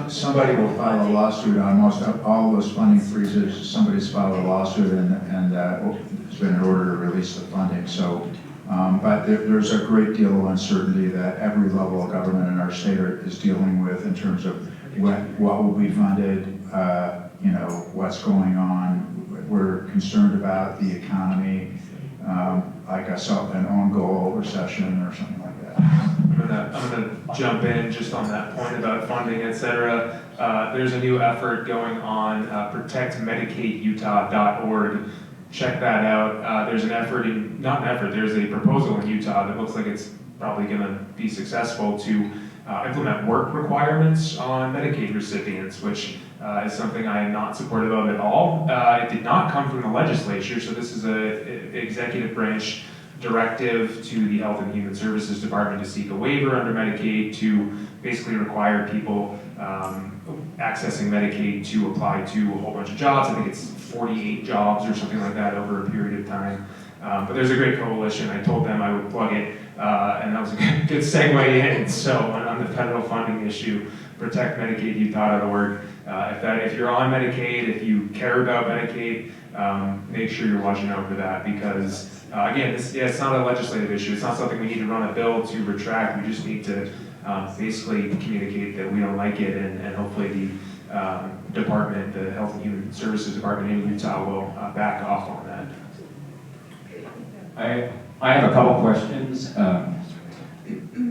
Somebody will file a lawsuit on most of all those funding freezes. Somebody's filed a lawsuit and it's been in order to release the funding. So, but there's a great deal of uncertainty that every level of government in our state is dealing with in terms of what will be funded, what's going on. We're concerned about the economy, like an on-goal recession or something like that. I'm gonna jump in just on that point about funding, et cetera. There's a new effort going on, protectmedicaidutah.org. Check that out. There's there's a proposal in Utah that looks like it's probably gonna be successful to implement work requirements on Medicaid recipients, which is something I am not supportive of at all. It did not come from the legislature, so this is an executive branch directive to the Health and Human Services Department to seek a waiver under Medicaid to basically require people accessing Medicaid to apply to a whole bunch of jobs. I think it's 48 jobs or something like that over a period of time. But there's a great coalition. I told them I would plug it, and that was a good segue in. So on the federal funding issue, protectmedicaidutah.org. If you're on Medicaid, if you care about Medicaid, make sure you're watching out for that because, again, it's not a legislative issue. It's not something we need to run a bill to retract. We just need to basically communicate that we don't like it, and hopefully the department, the Health and Human Services Department in Utah will back off on that. I have a couple questions.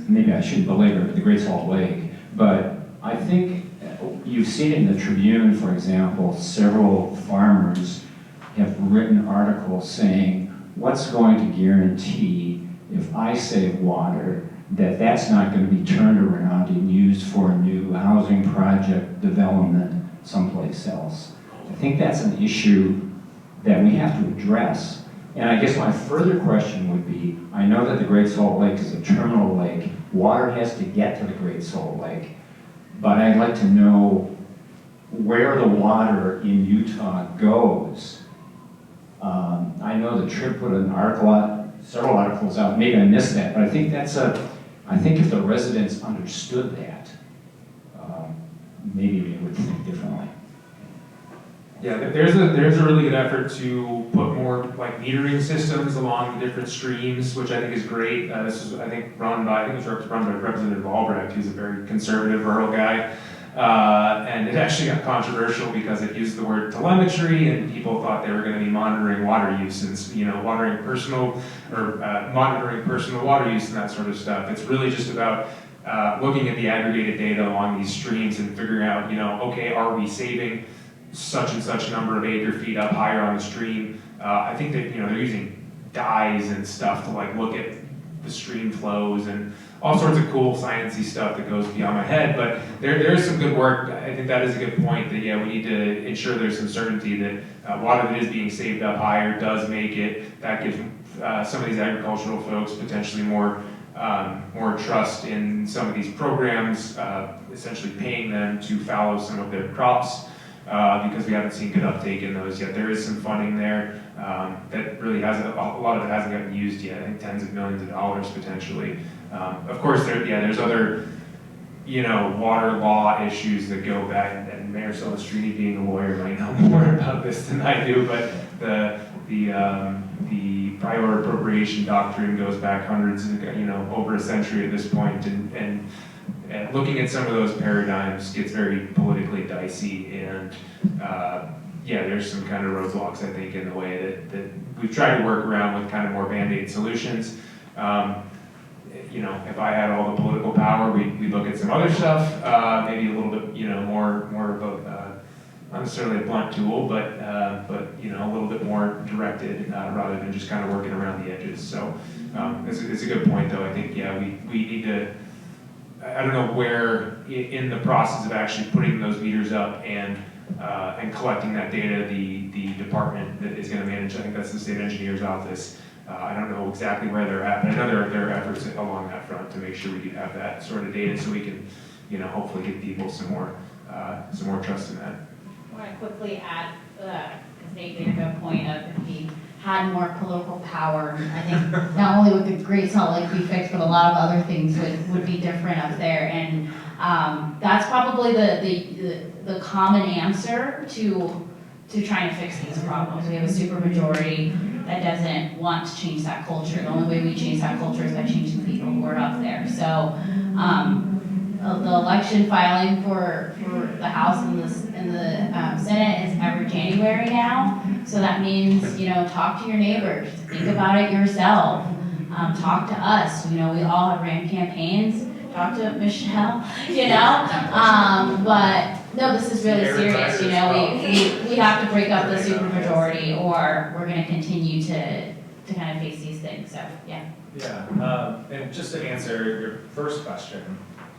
Maybe I shouldn't belabor the Great Salt Lake, but I think you've seen it in the Tribune, for example, several farmers have written articles saying, what's going to guarantee if I save water that that's not going to be turned around and used for a new housing project development someplace else? I think that's an issue that we have to address. And I guess my further question would be, I know that the Great Salt Lake is a terminal lake. Water has to get to the Great Salt Lake. But I'd like to know where the water in Utah goes. I know the Trib put an article out, several articles out, maybe I missed that, but I think I think if the residents understood that, maybe they would think differently. Yeah, there's a really good effort to put more like metering systems along the different streams, which I think is great. This is, I think, run by Representative Albrecht, who's a very conservative rural guy. And it actually got controversial because it used the word telemetry, and people thought they were going to be monitoring water use and monitoring personal water use and that sort of stuff. It's really just about looking at the aggregated data along these streams and figuring out, okay, are we saving such and such number of acre feet up higher on the stream? I think that they're using dyes and stuff to like look at the stream flows and all sorts of cool sciencey stuff that goes beyond my head. But there is some good work. I think that is a good point. That we need to ensure there's some certainty that water that is being saved up higher does make it. That gives some of these agricultural folks potentially more trust in some of these programs, essentially paying them to fallow some of their crops. Because we haven't seen good uptake in those yet. There is some funding there that really hasn't, a lot of it hasn't gotten used yet. I think tens of millions of dollars potentially. Of course, there's other, water law issues that go back and Mayor Silvestrini, being a lawyer, might know more about this than I do, but the prior appropriation doctrine goes back hundreds, over a century at this point, and looking at some of those paradigms gets very politically dicey, and there's some kind of roadblocks, I think, in the way that we've tried to work around with kind of more Band-Aid solutions. If I had all the political power, we'd look at some other stuff, maybe a little bit, more of a, not necessarily a blunt tool, but a little bit more directed, rather than just kind of working around the edges. So it's a good point, though. I think, we need to, I don't know where in the process of actually putting those meters up and collecting that data, the department that is going to manage, I think that's the state engineer's office. I don't know exactly where they're at, but I know there are efforts along that front to make sure we do have that sort of data, so we can, hopefully give people some more trust in that. I want to quickly add, because Nate made a good point of if we had more political power, I think not only would the Great Salt Lake be fixed, but a lot of other things would be different up there. And that's probably the common answer to trying to fix these problems. We have a supermajority that doesn't want to change that culture. The only way we change that culture is by changing the people who are up there. So the election filing for the House and the Senate is every January now. So that means, talk to your neighbors, think about it yourself, talk to us. We all have ran campaigns, talk to Michelle, but no, this is really serious, we have to break up the supermajority, or we're gonna continue to kind of face these things, so, yeah. Yeah, and just to answer your first question,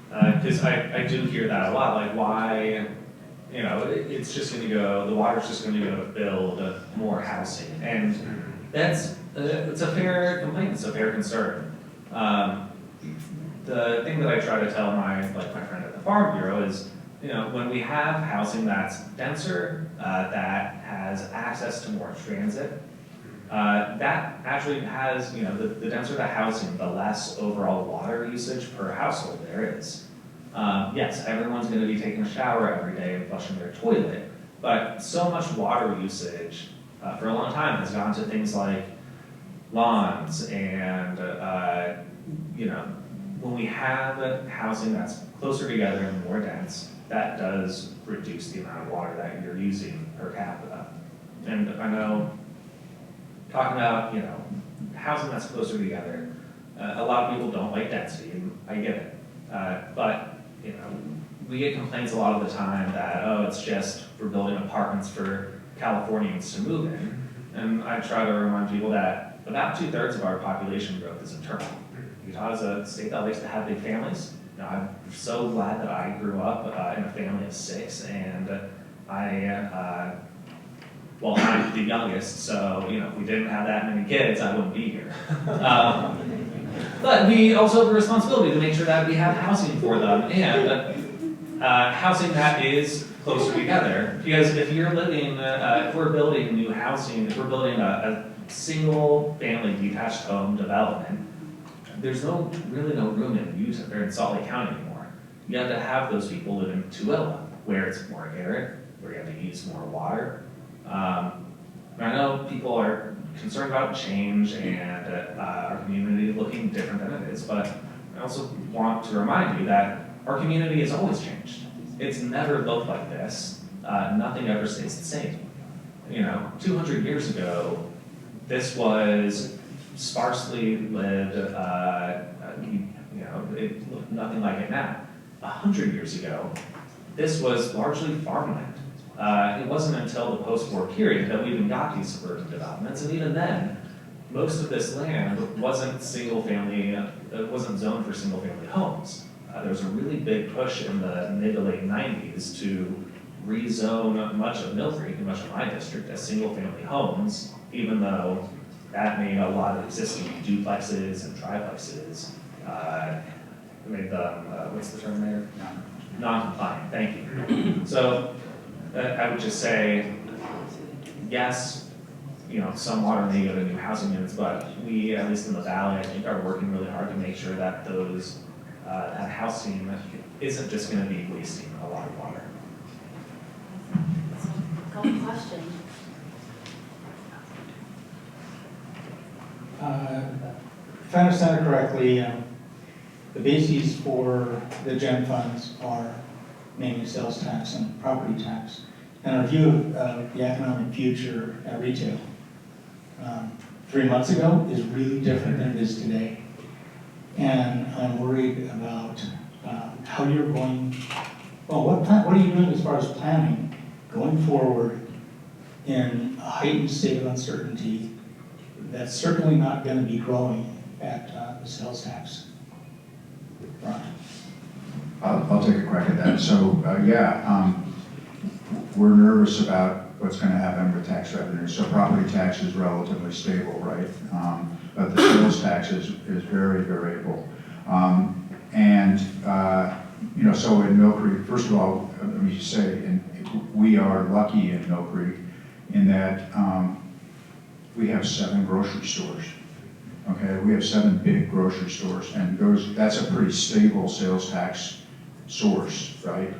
because I do hear that a lot, like why, it's just gonna go, the water's just gonna go to build more housing, and it's a fair complaint, it's a fair concern. The thing that I try to tell my friend at the Farm Bureau is, when we have housing that's denser, that has access to more transit, that actually has, the denser the housing, the less overall water usage per household there is. Yes, everyone's going to be taking a shower every day and flushing their toilet, but so much water usage for a long time has gone to things like lawns and, when we have housing that's closer together and more dense, that does reduce the amount of water that you're using per capita. And I know, talking about, housing that's closer together, a lot of people don't like density, and I get it. But, we get complaints a lot of the time that, it's just we're building apartments for Californians to move in. And I try to remind people that about 2/3 of our population growth is internal. Utah is a state that likes to have big families. I'm so glad that I grew up in a family of 6, and I'm the youngest, so if we didn't have that many kids, I wouldn't be here. But we also have a responsibility to make sure that we have housing for them, and housing that is closer together. Because if you're living, if we're building new housing, if we're building a single family detached home development, there's really no room in Utah or in Salt Lake County anymore. You have to have those people live in Tooele, where it's more arid, where you have to use more water. I know people are concerned about change and our community looking different than it is, but I also want to remind you that our community has always changed. It's never looked like this. Nothing ever stays the same. 200 years ago, this was sparsely lived, it looked nothing like it now. 100 years ago, this was largely farmland. It wasn't until the post-war period that we even got these suburban developments, and even then, most of this land wasn't single-family, it wasn't zoned for single-family homes. There was a really big push in the mid to late 90s to rezone much of Millcreek and much of my district as single-family homes, even though that made a lot of existing duplexes and triplexes, made them, what's the term there? Non-compliant, thank you. So I would just say, yes, some water may go to new housing units, but we, at least in the Valley, I think are working really hard to make sure that that housing isn't just going to be wasting a lot of water. Call the question. If I understand it correctly, the bases for the gen funds are mainly sales tax and property tax. And our view of the economic future at retail 3 months ago is really different than it is today. And I'm worried about how you're going, well, what are you doing as far as planning going forward in a heightened state of uncertainty that's certainly not going to be growing at the sales tax? Right. I'll take a crack at that. So, we're nervous about what's going to happen with tax revenue. So property tax is relatively stable, right? But the sales tax is very variable. So in Millcreek, first of all, let me just say, we are lucky in Millcreek in that we have 7 grocery stores. Okay, we have 7 big grocery stores, and that's a pretty stable sales tax source, right?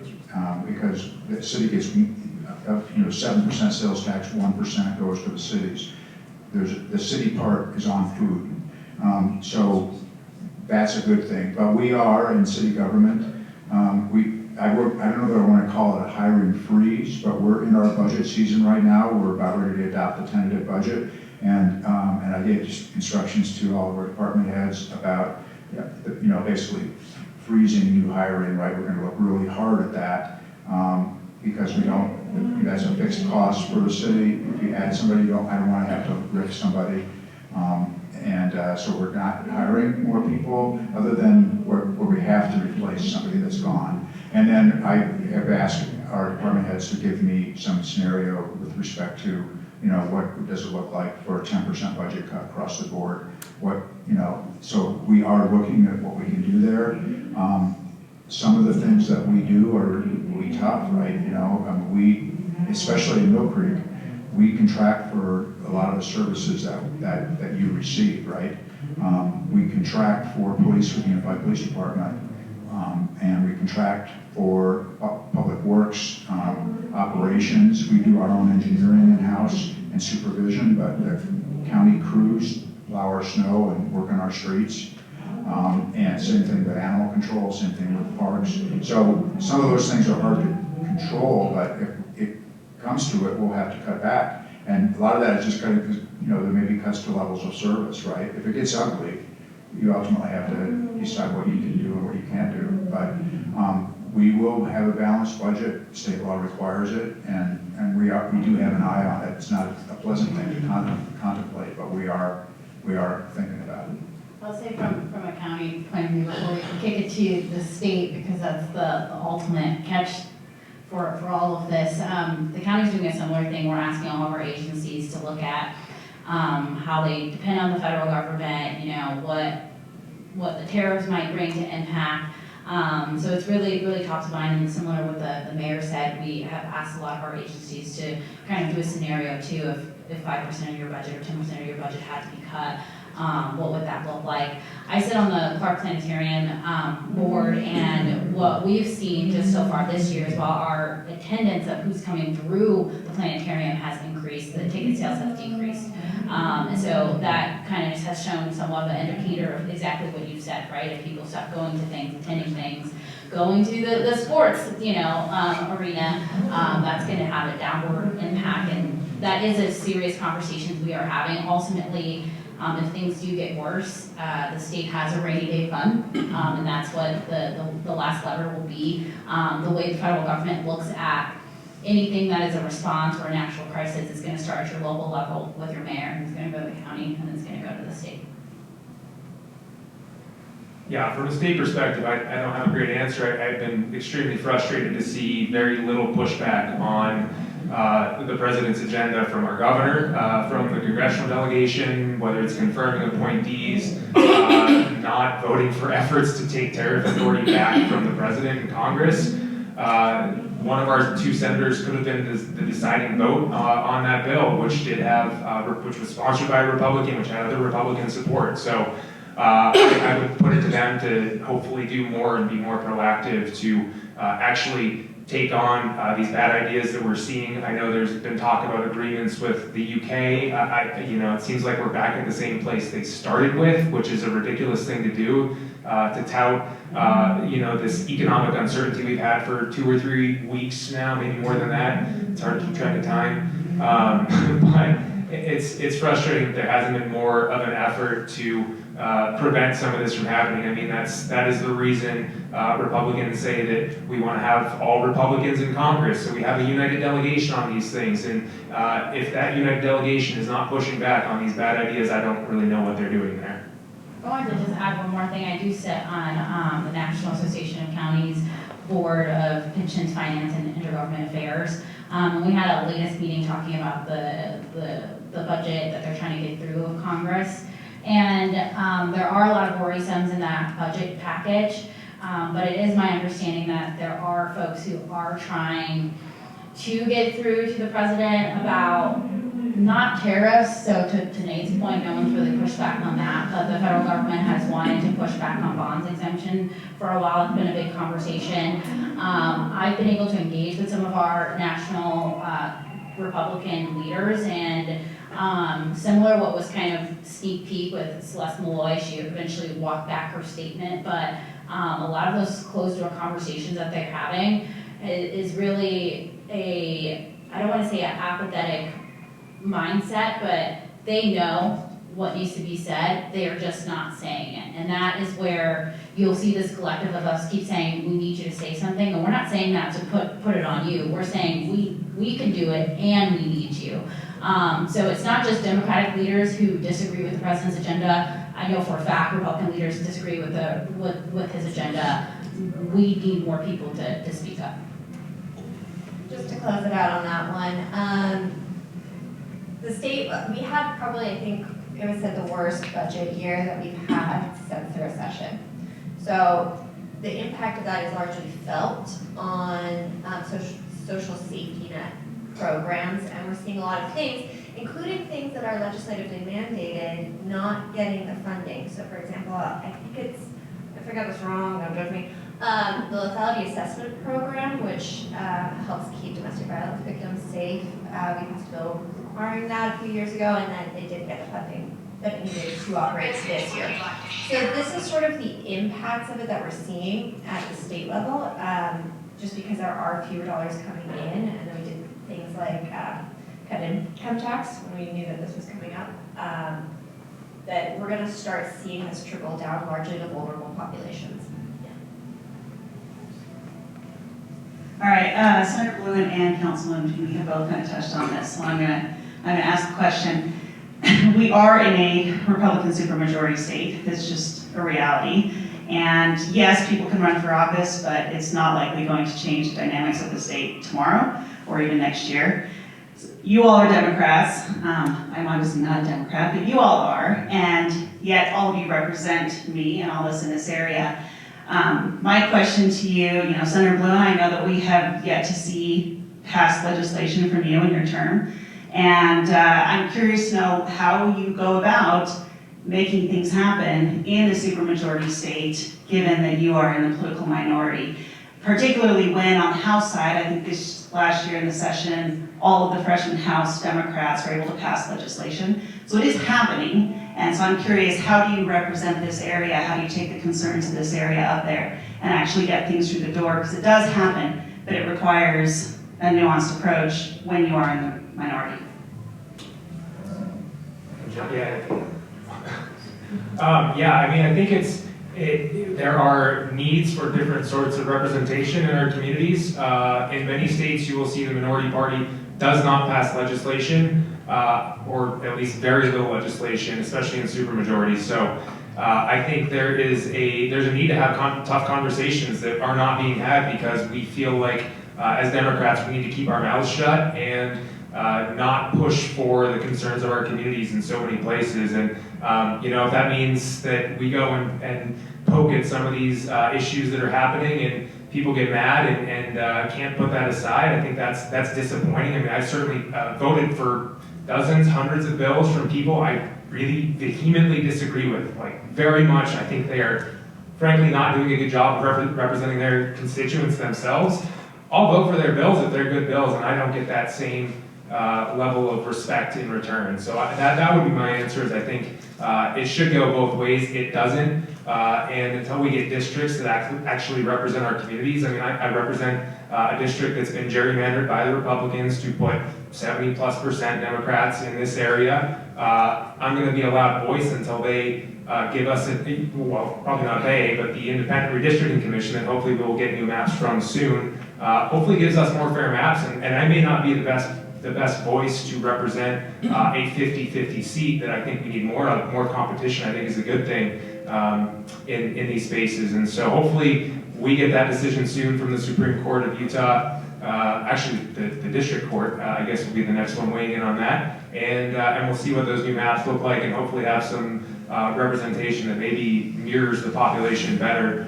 Because the city gets 7% sales tax, 1% goes to the cities. The city part is on food, so that's a good thing. But we are in city government. I don't know that I want to call it a hiring freeze, but we're in our budget season right now. We're about ready to adopt the tentative budget. And I gave just instructions to all of our department heads about, basically freezing new hiring, right? We're going to look really hard at that because that's a fixed cost for the city. If you add somebody, I don't want to have to riff somebody. So we're not hiring more people other than where we have to replace somebody that's gone. And then I have asked our department heads to give me some scenario with respect to what does it look like for a 10% budget cut across the board? So we are looking at what we can do there. Some of the things that we do are really tough, right? We, especially in Millcreek, we contract for a lot of the services that you receive, right? We contract for police with the Unified Police Department, and we contract for public works, operations. We do our own engineering in-house and supervision, but the county crews plow our snow and work on our streets. And same thing with animal control, same thing with parks. So some of those things are hard to control, but if it comes to it, we'll have to cut back. And a lot of that is just cutting because, there may be cuts to levels of service, right? If it gets ugly, you ultimately have to decide what you can do and what you can't do. But we will have a balanced budget. State law requires it, and we do have an eye on it. It's not a pleasant thing to contemplate, but we are thinking about it. I'll say from a county point of view, before we can kick it to the state, because that's the ultimate catch for all of this. The county's doing a similar thing. We're asking all of our agencies to look at how they depend on the federal government, what the tariffs might bring to impact. So it's really, really top of mind, and similar to what the mayor said, we have asked a lot of our agencies to kind of do a scenario too, if 5% of your budget or 10% of your budget had to be cut. What would that look like? I sit on the Clark Planetarium board, and what we've seen just so far this year is while our attendance of who's coming through the planetarium has increased, the ticket sales have decreased. And so that kind of just has shown somewhat of an indicator of exactly what you said, right? If people stop going to things, attending things, going to the sports, arena, that's going to have a downward impact, and that is a serious conversation we are having. Ultimately, if things do get worse, the state has a rainy day fund, and that's what the last lever will be. The way the federal government looks at anything that is a response or an actual crisis is going to start at your local level with your mayor, and it's going to go to the county, and it's going to go to the state. Yeah, from a state perspective, I don't have a great answer. I've been extremely frustrated to see very little pushback on the president's agenda from our governor, from the congressional delegation, whether it's confirming appointees, not voting for efforts to take tariff authority back from the president and Congress. One of our 2 senators could have been the deciding vote on that bill, which which was sponsored by a Republican, which had other Republican support. So I would put it to them to hopefully do more and be more proactive to actually take on these bad ideas that we're seeing. I know there's been talk about agreements with the UK. You know, it seems like we're back at the same place they started with, which is a ridiculous thing to do, to tout, you know, this economic uncertainty we've had for 2 or 3 weeks now, maybe more than that. It's hard to keep track of time. But it's frustrating that there hasn't been more of an effort to prevent some of this from happening. I mean, that is the reason Republicans say that we want to have all Republicans in Congress, so we have a united delegation on these things. And if that united delegation is not pushing back on these bad ideas, I don't really know what they're doing there. I wanted to just add one more thing. I do sit on the National Association of Counties Board of Pensions, Finance, and Intergovernment Affairs. We had a latest meeting talking about the budget that they're trying to get through of Congress. And there are a lot of worrisomes in that budget package, but it is my understanding that there are folks who are trying to get through to the president about not tariffs. So to Nate's point, no one's really pushed back on that, but the federal government has wanted to push back on bonds exemption for a while. It's been a big conversation. I've been able to engage with some of our national Republican leaders, and similar what was kind of sneak peek with Celeste Malloy, she eventually walked back her statement, but a lot of those closed door conversations that they're having is really I don't want to say an apathetic mindset, but they know what needs to be said, they are just not saying it. And that is where you'll see this collective of us keep saying, we need you to say something, and we're not saying that to put it on you, we're saying we can do it and we need you. So it's not just Democratic leaders who disagree with the president's agenda. I know for a fact Republican leaders disagree with his agenda. We need more people to speak up. Just to close it out on that one, the state, we had probably, I think it was said, the worst budget year that we've had since the recession. So the impact of that is largely felt on social safety net programs, and we're seeing a lot of things, including things that are legislatively mandated, not getting the funding. So for example, I forgot this wrong, don't judge me, the lethality assessment program, which helps keep domestic violence victims safe. We passed a bill requiring that a few years ago, and then they didn't get the funding that it needed to operate this year. So this is sort of the impacts of it that we're seeing at the state level, just because there are fewer dollars coming in, and then we did things like cut income tax when we knew that this was coming up, that we're gonna start seeing this trickle down largely to vulnerable populations. All right, Senator Blouin and Councilmember Pinkney have both kind of touched on this, so I'm gonna ask the question. We are in a Republican supermajority state. It's just a reality. And yes, people can run for office, but it's not likely going to change the dynamics of the state tomorrow or even next year. You all are Democrats. I'm obviously not a Democrat, but you all are. And yet all of you represent me and all of us in this area. My question to you, Senator Blouin, I know that we have yet to see passed legislation from you in your term. And I'm curious to know how you go about making things happen in a supermajority state, given that you are in the political minority. Particularly when on the House side, I think this last year in the session, all of the freshman House Democrats were able to pass legislation. So it is happening. And so I'm curious, how do you represent this area? How do you take the concerns of this area up there and actually get things through the door? Because it does happen, but it requires a nuanced approach when you are in the minority. I mean, I think there are needs for different sorts of representation in our communities. In many states, you will see the minority party does not pass legislation, or at least very little legislation, especially in supermajorities. So I think there's a need to have tough conversations that are not being had because we feel like as Democrats we need to keep our mouths shut and not push for the concerns of our communities in so many places. And if that means that we go and poke at some of these issues that are happening and people get mad and can't put that aside, I think that's disappointing. I mean, I certainly voted for dozens, hundreds of bills from people I really vehemently disagree with, like very much. I think they are frankly not doing a good job of representing their constituents themselves. I'll vote for their bills if they're good bills, and I don't get that same level of respect in return. So that would be my answer, is I think it should go both ways. It doesn't. And until we get districts that actually represent our communities, I mean, I represent a district that's been gerrymandered by the Republicans to put 70+% Democrats in this area. I'm going to be a loud voice until they give us, well, probably not they, but the Independent Redistricting Commission that hopefully we'll get new maps from soon, hopefully gives us more fair maps. And I may not be the best voice to represent a 50-50 seat that I think we need more of. More competition, I think, is a good thing in these spaces. And so hopefully we get that decision soon from the Supreme Court of Utah. Actually, the district court, I guess, will be the next one weighing in on that. And we'll see what those new maps look like, and hopefully have some representation that maybe mirrors the population better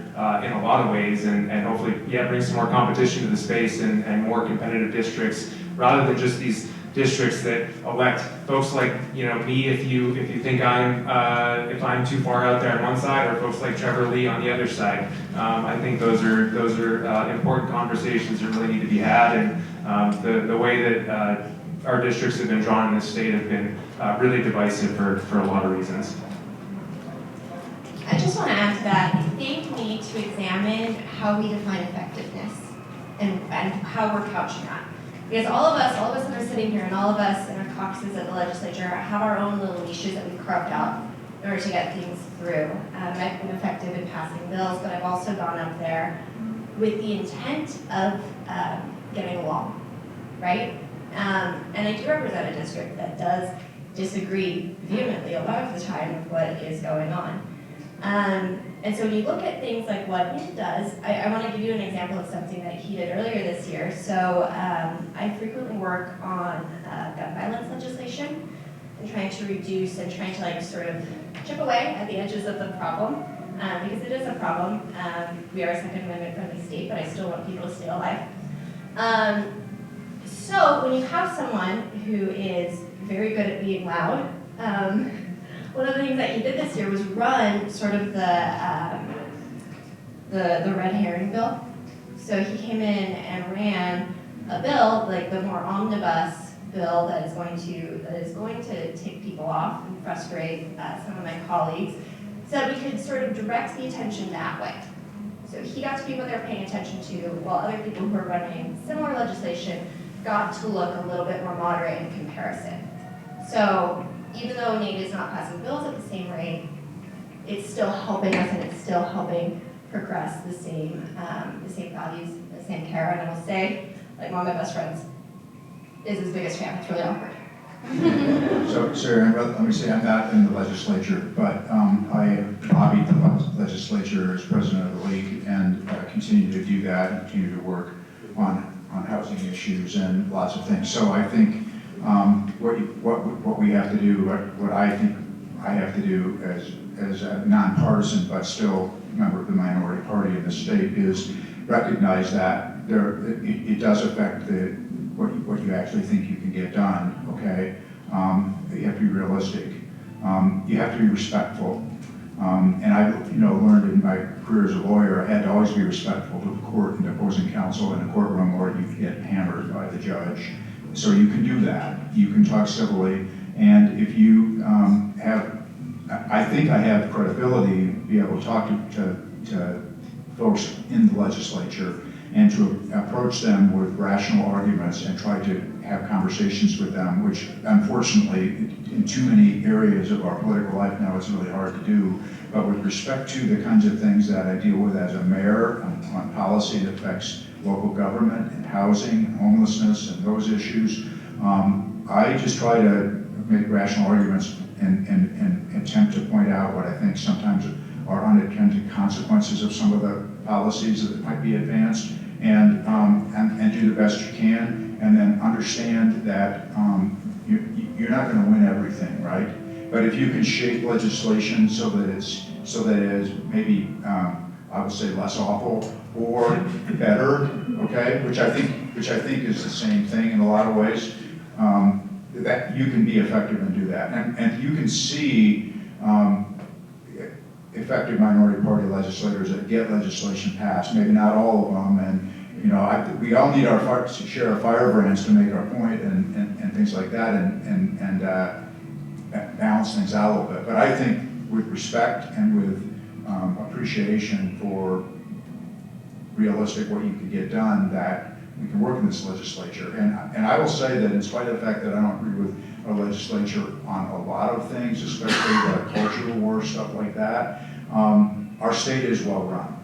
in a lot of ways, and hopefully, bring some more competition to the space and more competitive districts, rather than just these districts that elect folks like me, if you think if I'm too far out there on one side, or folks like Trevor Lee on the other side. I think those are important conversations that really need to be had, and the way that our districts have been drawn in this state have been really divisive for a lot of reasons. I just want to add to that, I think we need to examine how we define effectiveness and how we're couching that. Because all of us that are sitting here, and all of us in our caucuses at the legislature have our own little niches that we've carved out in order to get things through. I've been effective in passing bills, but I've also gone up there with the intent of getting along, right? And I do represent a district that does disagree vehemently a lot of the time with what is going on. And so when you look at things like what it does, I want to give you an example of something that he did earlier this year. So I frequently work on gun violence legislation and trying to reduce and trying to sort of chip away at the edges of the problem, because it is a problem. We are a Second Amendment friendly state, but I still want people to stay alive. So when you have someone who is very good at being loud, one of the things that he did this year was run sort of the red herring bill. So he came in and ran a bill, like the more omnibus bill, that is going to tick people off and frustrate some of my colleagues, so that we could sort of direct the attention that way. So he got to be what they're paying attention to, while other people who are running similar legislation got to look a little bit more moderate in comparison. So even though Nate is not passing bills at the same rate, it's still helping us, and it's still helping progress the same values, the same care. And I will say, like one of my best friends is his biggest fan. It's really awkward. So, Sarah, let me say I'm not in the legislature, but I lobbied the legislature as president of the league, and continue to do that, and continue to work on housing issues and lots of things. So I think what we have to do, what I think I have to do as a nonpartisan but still member of the minority party in the state, is recognize that it does affect what you actually think you can get done. Okay, you have to be realistic. You have to be respectful. And I, learned in my career as a lawyer, I had to always be respectful to the court and opposing counsel in a courtroom, or you get hammered by the judge. So you can do that. You can talk civilly, and if you I think I have credibility to be able to talk to folks in the legislature and to approach them with rational arguments and try to have conversations with them, which unfortunately in too many areas of our political life now it's really hard to do. But with respect to the kinds of things that I deal with as a mayor on policy that affects local government and housing and homelessness and those issues, I just try to make rational arguments and attempt to point out what I think sometimes are unintended consequences of some of the policies that might be advanced, and do the best you can, and then understand that you're not going to win everything, right? But if you can shape legislation so that it is maybe I would say less awful or better, okay, which I think is the same thing in a lot of ways, that you can be effective and do that, and you can see effective minority party legislators that get legislation passed, maybe not all of them, we all need our share of firebrands to make our point and things like that, and balance things out a little bit. But I think with respect and with appreciation for realistic what you could get done, that we can work in this legislature. And I will say that in spite of the fact that I don't agree with our legislature on a lot of things, especially the cultural war, stuff like that, our state is well run.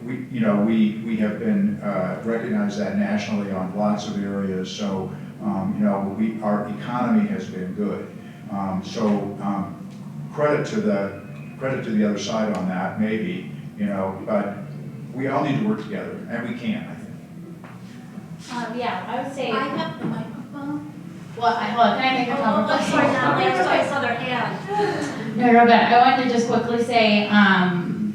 We have been recognized that nationally on lots of areas, so our economy has been good. Credit to the other side on that, maybe, but we all need to work together, and we can, I think. Yeah, I would say. I have the microphone. Well, hold on, can I make a comment? Oh, sorry, Natalie, I saw his other hand. No, you're good. I wanted to just quickly say,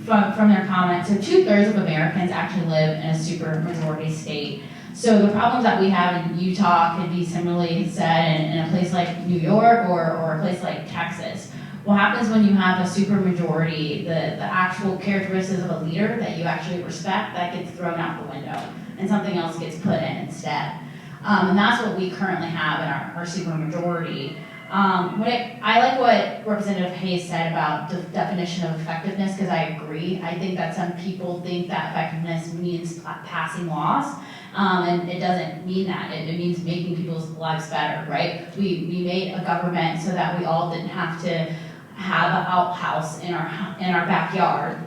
from their comment, so 2/3 of Americans actually live in a super majority state. So the problems that we have in Utah could be similarly said in a place like New York or a place like Texas. What happens when you have a super majority, the actual characteristics of a leader that you actually respect, that gets thrown out the window and something else gets put in instead. And that's what we currently have in our super majority. I like what Representative Hayes said about the definition of effectiveness, because I agree. I think that some people think that effectiveness means passing laws, and it doesn't mean that. It means making people's lives better, right? We made a government so that we all didn't have to have an outhouse in our backyard,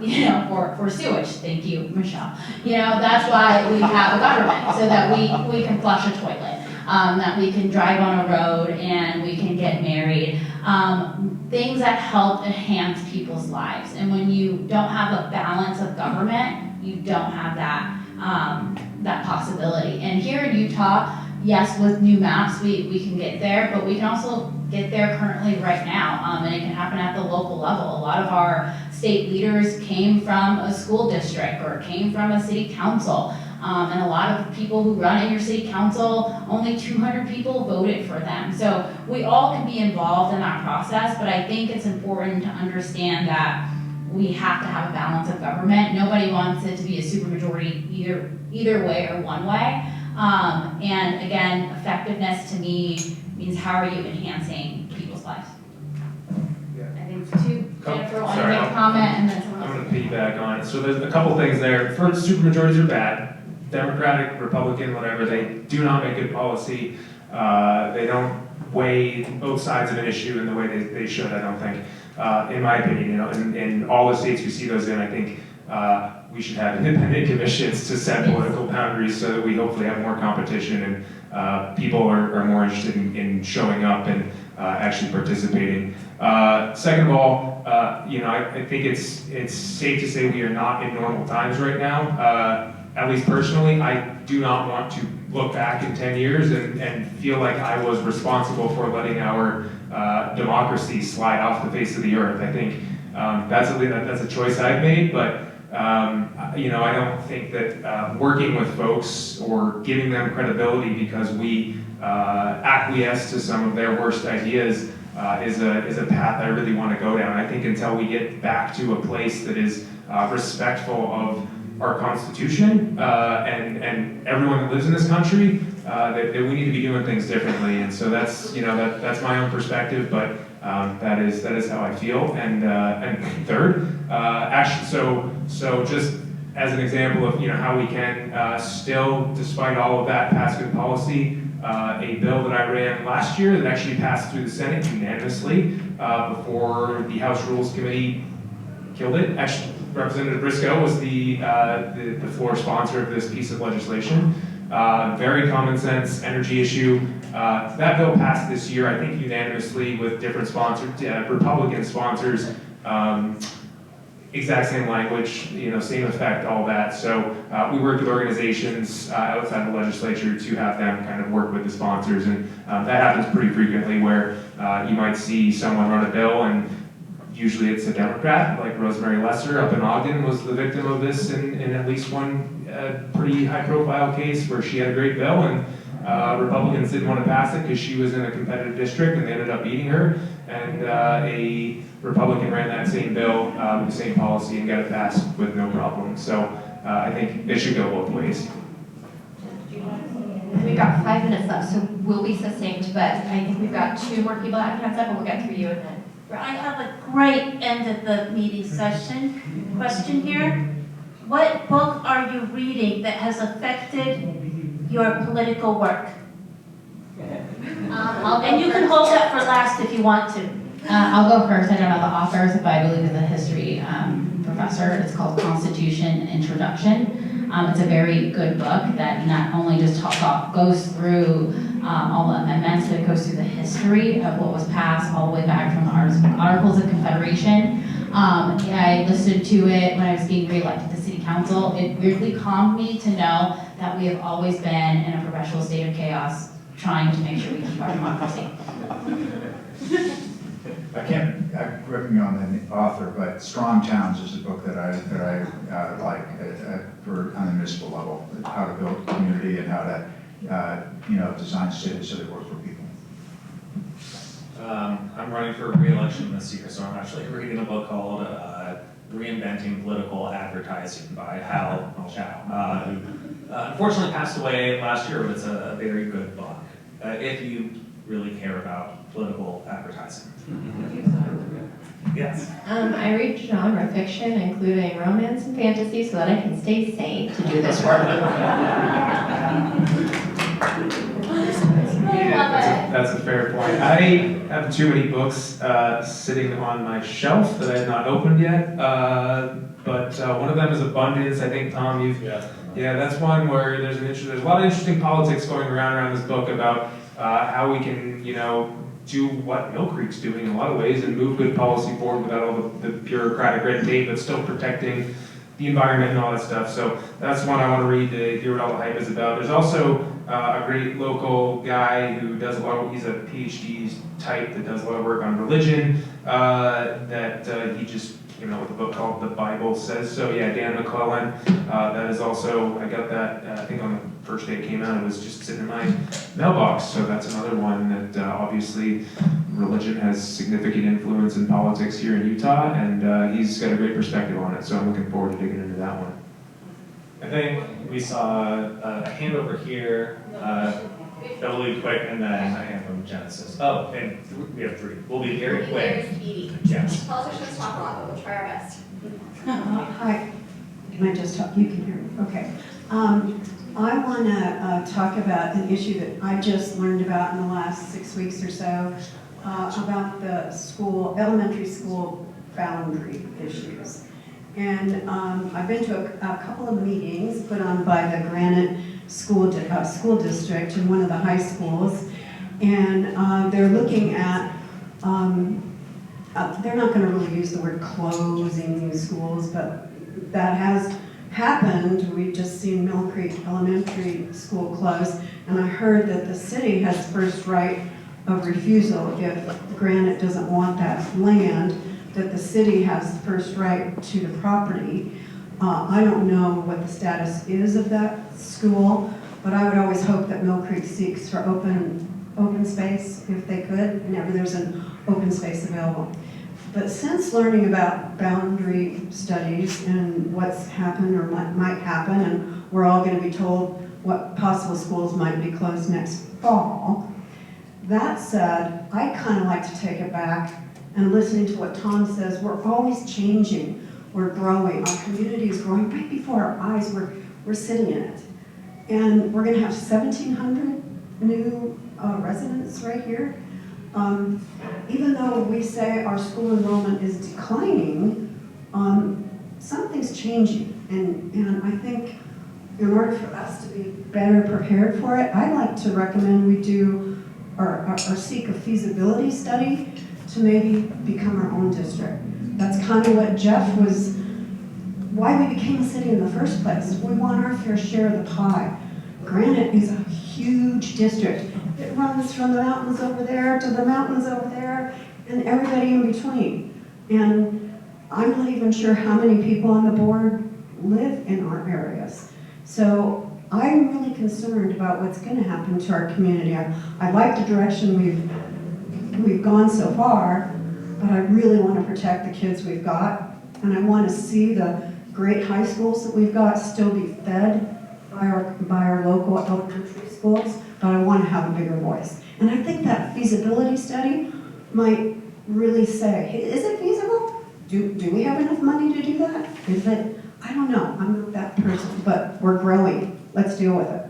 for sewage. Thank you, Michelle. That's why we have a government, so that we can flush a toilet. That we can drive on a road and we can get married. Things that help enhance people's lives. And when you don't have a balance of government, you don't have that possibility. And here in Utah, yes, with new maps, we can get there, but we can also get there currently right now. And it can happen at the local level. A lot of our state leaders came from a school district or came from a city council. And a lot of people who run in your city council, only 200 people voted for them. So we all can be involved in that process, but I think it's important to understand that we have to have a balance of government. Nobody wants it to be a supermajority either way or one way. And again, effectiveness to me means how are you enhancing people's lives? I think Jennifer wanted to make a comment and then someone else. I'm going to piggyback on it. So there's a couple things there. First, supermajorities are bad. Democratic, Republican, whatever, they do not make good policy. They don't weigh both sides of an issue in the way they should, I don't think. In my opinion, in all the states we see those in, I think we should have independent commissions to set political boundaries so that we hopefully have more competition and people are more interested in showing up and actually participating. Second of all, I think it's safe to say we are not in normal times right now. At least personally, I do not want to look back in 10 years and feel like I was responsible for letting our democracy slide off the face of the earth. I think that's a choice I've made, but I don't think that working with folks or giving them credibility because we acquiesce to some of their worst ideas is a path I really want to go down. I think until we get back to a place that is respectful of our Constitution and everyone that lives in this country, that we need to be doing things differently. And so that's that's my own perspective, but that is how I feel. And third, actually, so just as an example of how we can still, despite all of that, pass good policy. A bill that I ran last year that actually passed through the Senate unanimously before the House Rules Committee killed it. Actually, Representative Briscoe was the floor sponsor of this piece of legislation. Very common sense energy issue. That bill passed this year, I think unanimously with different sponsors, Republican sponsors. Exact same language, same effect, all that. So we worked with organizations outside the legislature to have them kind of work with the sponsors, and that happens pretty frequently where you might see someone run a bill and usually it's a Democrat, like Rosemary Lesser up in Ogden was the victim of this in at least one pretty high-profile case where she had a great bill and Republicans didn't want to pass it because she was in a competitive district and they ended up beating her. And a Republican ran that same bill with the same policy and got it passed with no problem. So I think they should go both ways. we've got 5 minutes left, so we'll be succinct, but I think we've got 2 more people that have hands up, and we'll get through you and then. I have a great end of the meeting session question here. What book are you reading that has affected your political work? And you can hold that for last if you want to. I'll go first. I don't know the authors, but I believe is a history professor. It's called Constitution Introduction. It's a very good book that not only just goes through all the amendments, but it goes through the history of what was passed all the way back from the Articles of Confederation. I listened to it when I was being reelected to City Council. It weirdly calmed me to know that we have always been in a perpetual state of chaos, trying to make sure we keep our democracy. Correct me on the author, but Strong Towns is a book that I like for on a municipal level, how to build community and how to design cities so they work for people. I'm running for re-election this year, so I'm actually reading a book called Reinventing Political Advertising by Hal Malchow, who unfortunately passed away last year, but it's a very good book if you really care about political advertising. Yes. I read genre fiction, including romance and fantasy, so that I can stay sane to do this work. That's a fair point. I have too many books sitting on my shelf that I have not opened yet, but one of them is Abundance. I think, Thom, yeah, that's one where there's a lot of interesting politics going around this book about how we can, do what Millcreek's doing in a lot of ways and move good policy forward without all the bureaucratic red tape, but still protecting the environment and all that stuff. So that's one I want to read to hear what all the hype is about. There's also a great local guy who does he's a PhD type that does a lot of work on religion, that he just came out with a book called The Bible Says So. Yeah, Dan McClellan. That is also, I got that, I think on the first day it came out, it was just sitting in my mailbox. So that's another one that obviously religion has significant influence in politics here in Utah, and he's got a great perspective on it. So I'm looking forward to digging into that one. I think we saw a hand over here, really quick, and then a hand from Genesis. Oh, and we have 3. We'll be very quick. Very speedy. Yes. Politicians talk a lot, but we'll try our best. Hi, can I just talk? You can hear me, okay. I want to talk about an issue that I just learned about in the last 6 weeks or so, about the elementary school boundary issues. And I've been to a couple of meetings put on by the Granite School District in one of the high schools, and they're looking at, they're not going to really use the word closing schools, but that has happened. We've just seen Millcreek Elementary School close, and I heard that the city has first right of refusal if Granite doesn't want that land, that the city has first right to the property. I don't know what the status is of that school, but I would always hope that Millcreek seeks for open space if they could, whenever there's an open space available. But since learning about boundary studies and what's happened or might happen, and we're all going to be told what possible schools might be closed next fall, that said, I kind of like to take it back and listening to what Thom says, we're always changing, we're growing, our community is growing right before our eyes, we're sitting in it. And we're gonna have 1,700 new residents right here. Even though we say our school enrollment is declining, something's changing. And I think in order for us to be better prepared for it, I'd like to recommend we do or seek a feasibility study to maybe become our own district. That's kind of what Jeff was, why we became a city in the first place. We want our fair share of the pie. Granite is a huge district. It runs from the mountains over there to the mountains over there and everybody in between. And I'm not even sure how many people on the board live in our areas. So I'm really concerned about what's going to happen to our community. I like the direction we've gone so far, but I really want to protect the kids we've got, and I want to see the great high schools that we've got still be fed by our local elementary schools. but I want to have a bigger voice. And I think that feasibility study might really say, hey, is it feasible? Do we have enough money to do that? Is it, I don't know, I'm not that person, but we're growing. Let's deal with it.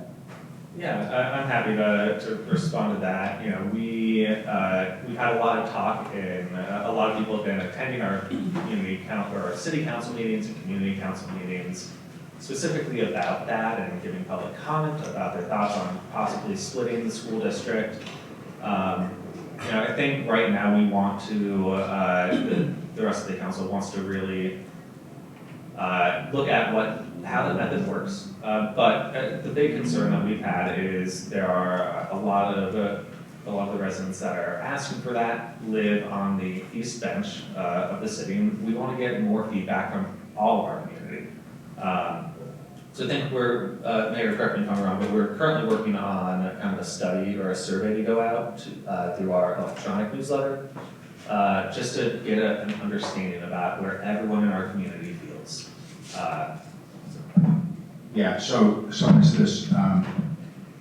Yeah, I'm happy to respond to that. You know, we've had a lot of talk, and a lot of people have been attending our our city council meetings and community council meetings, specifically about that and giving public comment about their thoughts on possibly splitting the school district. You know, I think right now we want to, the rest of the council wants to really look at how the method works. But the big concern that we've had is there are a lot of the residents that are asking for that live on the east bench of the city, and we want to get more feedback from all of our community. So I think we're, Mayor, correct me if I'm wrong, but we're currently working on kind of a study or a survey to go out through our electronic newsletter, just to get an understanding about where everyone in our community feels. Yeah, so it's this,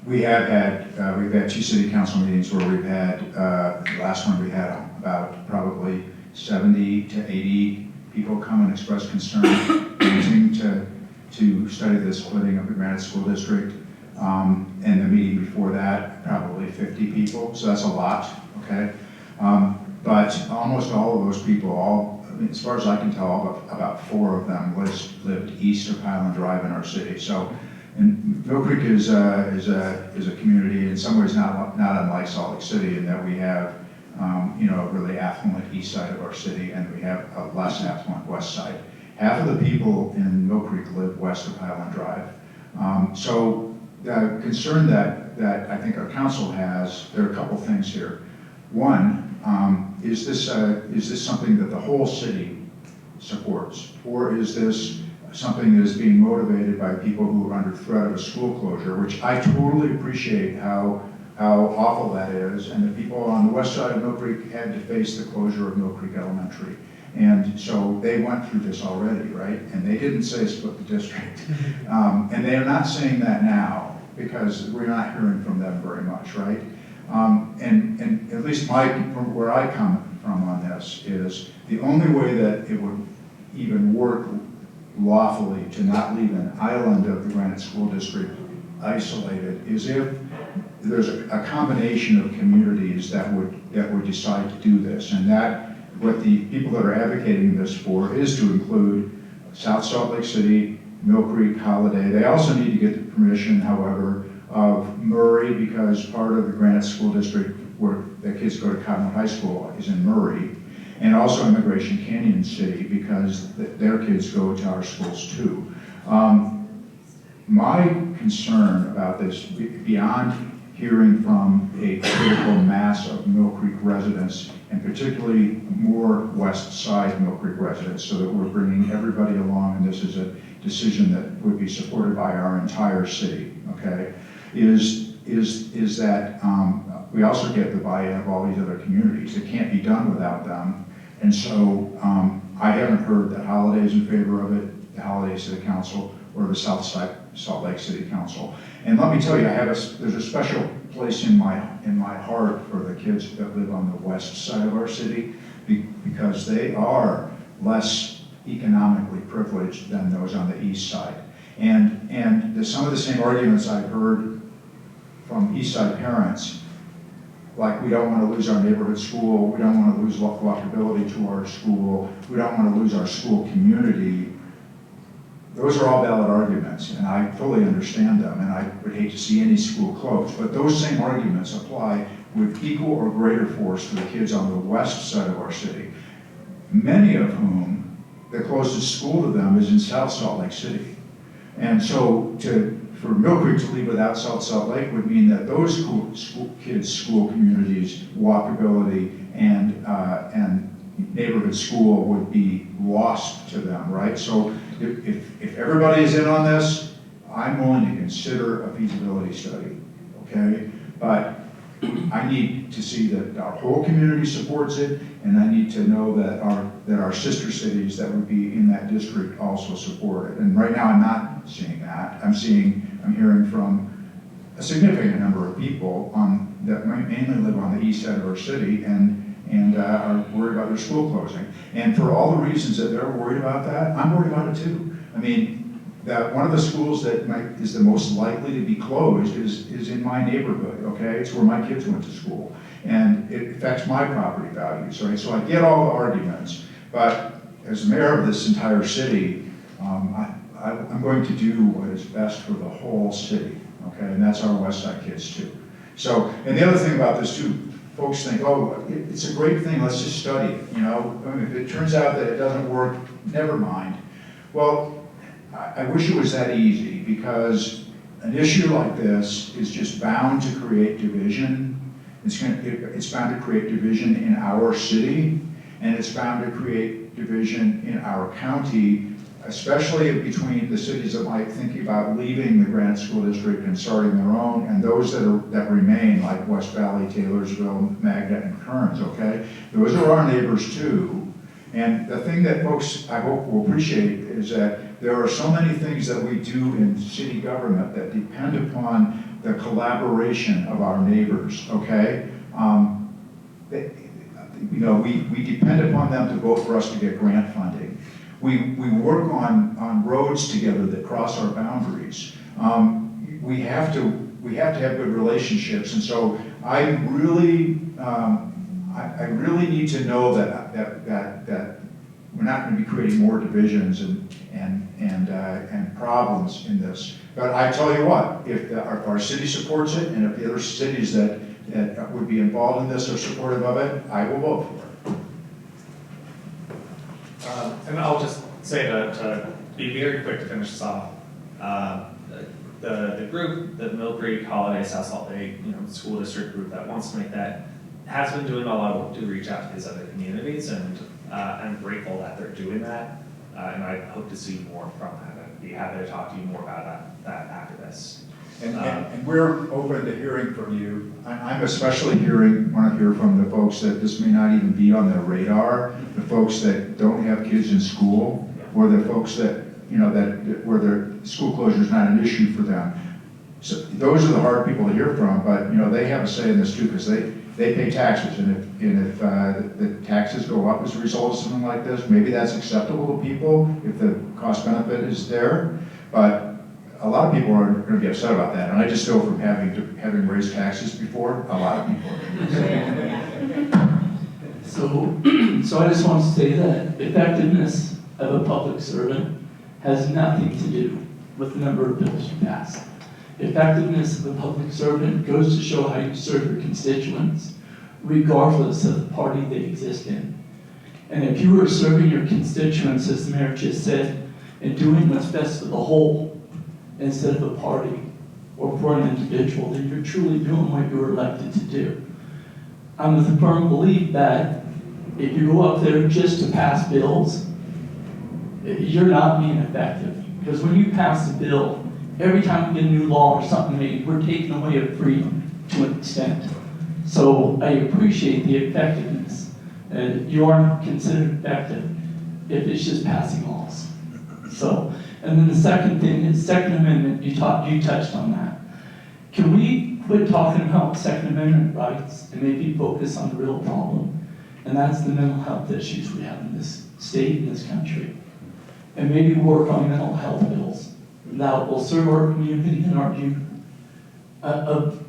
we've had 2 city council meetings where we've had, the last one we had about probably 70 to 80 people come and express concern wanting to study the splitting of the Granite School District. And the meeting before that, probably 50 people, so that's a lot, okay? But almost all of those people, I mean, as far as I can tell, about 4 of them lived east of Highland Drive in our city. So, and Millcreek is a community in some ways not unlike Salt Lake City in that we have a really affluent east side of our city and we have a less affluent west side. Half of the people in Millcreek live west of Highland Drive. So the concern that I think our council has, there are a couple things here. One, is this something that the whole city supports? Or is this something that is being motivated by people who are under threat of a school closure, which I totally appreciate how awful that is, and the people on the west side of Millcreek had to face the closure of Millcreek Elementary. And so they went through this already, right? And they didn't say split the district. And they are not saying that now because we're not hearing from them very much, right? And at least from where I come from on this is the only way that it would even work lawfully to not leave an island of the Granite School District isolated is if there's a combination of communities that would decide to do this, and that what the people that are advocating this for is to include South Salt Lake City, Millcreek, Holiday. They also need to get the permission, however, of Murray, because part of the Granite School District where the kids go to Cottonwood High School is in Murray, and also Immigration Canyon City because their kids go to our schools too. My concern about this, beyond hearing from a critical mass of Millcreek residents, and particularly more west side Millcreek residents, so that we're bringing everybody along, and this is a decision that would be supported by our entire city, okay, is that we also get the buy-in of all these other communities. It can't be done without them. And so I haven't heard that Holiday's in favor of it, the Holiday City Council, or the South Side Salt Lake City Council. And let me tell you, there's a special place in my heart for the kids that live on the west side of our city because they are less economically privileged than those on the east side. And some of the same arguments I've heard from east side parents, like we don't want to lose our neighborhood school, we don't want to lose walkability to our school, we don't want to lose our school community. Those are all valid arguments, and I fully understand them, and I would hate to see any school closed, but those same arguments apply with equal or greater force to the kids on the west side of our city, many of whom the closest school to them is in South Salt Lake City. And so for Millcreek to leave without South Salt Lake would mean that those kids' school communities, walkability, and neighborhood school would be lost to them, right? So if everybody is in on this, I'm willing to consider a feasibility study, okay? But I need to see that our whole community supports it, and I need to know that our sister cities that would be in that district also support it. And right now I'm not seeing that. I'm hearing from a significant number of people that mainly live on the east side of our city and are worried about their school closing. And for all the reasons that they're worried about that, I'm worried about it too. I mean, one of the schools that is the most likely to be closed is in my neighborhood, okay? It's where my kids went to school. And it affects my property values, right? So I get all the arguments, but as mayor of this entire city, I'm going to do what is best for the whole city, okay? And that's our West Side kids too. So, and the other thing about this too, folks think, oh, it's a great thing, let's just study it, you know? I mean, if it turns out that it doesn't work, never mind. Well, I wish it was that easy, because an issue like this is just bound to create division. It's bound to create division in our city, and it's bound to create division in our county, especially between the cities that might think about leaving the Granite School District and starting their own, and those that remain, like West Valley, Taylorsville, Magna, and Kearns, okay? Those are our neighbors too. And the thing that folks, I hope, will appreciate is that there are so many things that we do in city government that depend upon the collaboration of our neighbors, okay? You know, we depend upon them to vote for us to get grant funding. We work on roads together that cross our boundaries. We have to have good relationships, and so I really need to know that we're not going to be creating more divisions and problems in this. But I tell you what, if our city supports it, and if the other cities that would be involved in this are supportive of it, I will vote for it. And I'll just say to be very quick to finish this off, the group, the Millcreek, Holiday, South Salt Lake, school district group that wants to make that, has been doing a lot of work to reach out to these other communities, and I'm grateful that they're doing that, and I hope to see more from that, and be happy to talk to you more about that after this. And we're open to hearing from you. I'm especially want to hear from the folks that this may not even be on their radar, the folks that don't have kids in school, or the folks that, where their school closure is not an issue for them. So those are the hard people to hear from, but they have a say in this too, because they pay taxes, and if the taxes go up as a result of something like this, maybe that's acceptable to people if the cost benefit is there, but a lot of people are going to be upset about that, and I just know from having raised taxes before, a lot of people are. So I just want to say that effectiveness of a public servant has nothing to do with the number of bills you pass. Effectiveness of a public servant goes to show how you serve your constituents, regardless of the party they exist in. And if you are serving your constituents, as the mayor just said, and doing what's best for the whole, instead of a party or for an individual, then you're truly doing what you were elected to do. I'm of the firm belief that if you go up there just to pass bills, you're not being effective. Because when you pass a bill, every time we get a new law or something made, we're taking away a freedom to an extent. So I appreciate the effectiveness. You aren't considered effective if it's just passing laws. And then the second thing is Second Amendment. You touched on that. Can we quit talking about Second Amendment rights and maybe focus on the real problem? And that's the mental health issues we have in this state, in this country. And maybe work on mental health bills that will serve our community and our youth of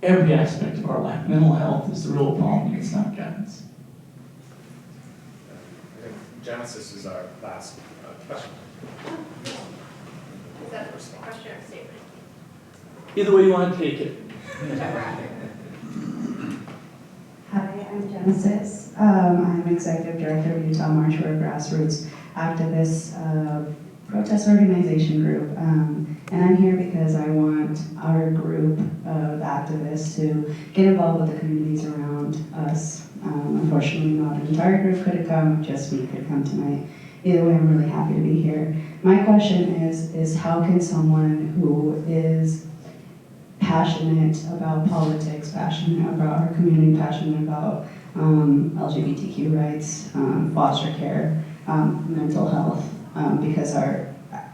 every aspect of our life. Mental health is the real problem, it's not guns. I think Genesis is our last question. Is that a question or a statement? Either way you want to take it. Hi, I'm Genesis. I'm Executive Director of Utah March. We're a grassroots activist protest organization group. And I'm here because I want our group of activists to get involved with the communities around us. Unfortunately, not an entire group could have come, just we could come tonight. Either way, I'm really happy to be here. My question is how can someone who is passionate about politics, passionate about our community, passionate about LGBTQ rights, foster care, mental health, because our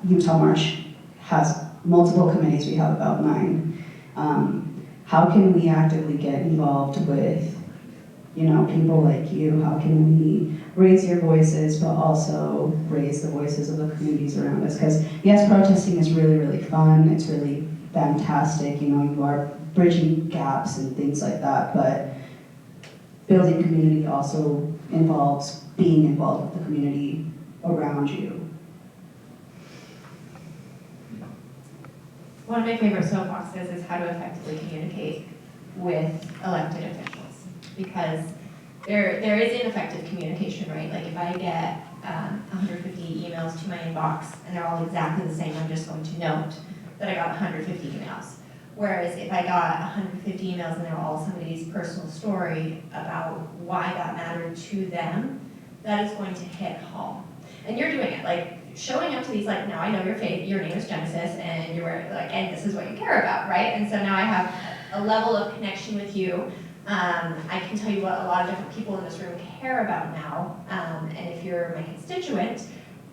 Utah March has multiple committees, we have about 9. How can we actively get involved with, people like you? How can we raise your voices, but also raise the voices of the communities around us? Because yes, protesting is really, really fun. It's really fantastic. You are bridging gaps and things like that. But building community also involves being involved with the community around you. One of my favorite soapboxes is how to effectively communicate with elected officials, because there is ineffective communication, right? Like if I get 150 emails to my inbox and they're all exactly the same, I'm just going to note that I got 150 emails. Whereas if I got 150 emails and they're all somebody's personal story about why that mattered to them, that is going to hit home. And you're doing it, like showing up to these, like, now I know your faith, your name is Genesis, and you're like, and this is what you care about, right? And so now I have a level of connection with you. I can tell you what a lot of different people in this room care about now. And if you're my constituent,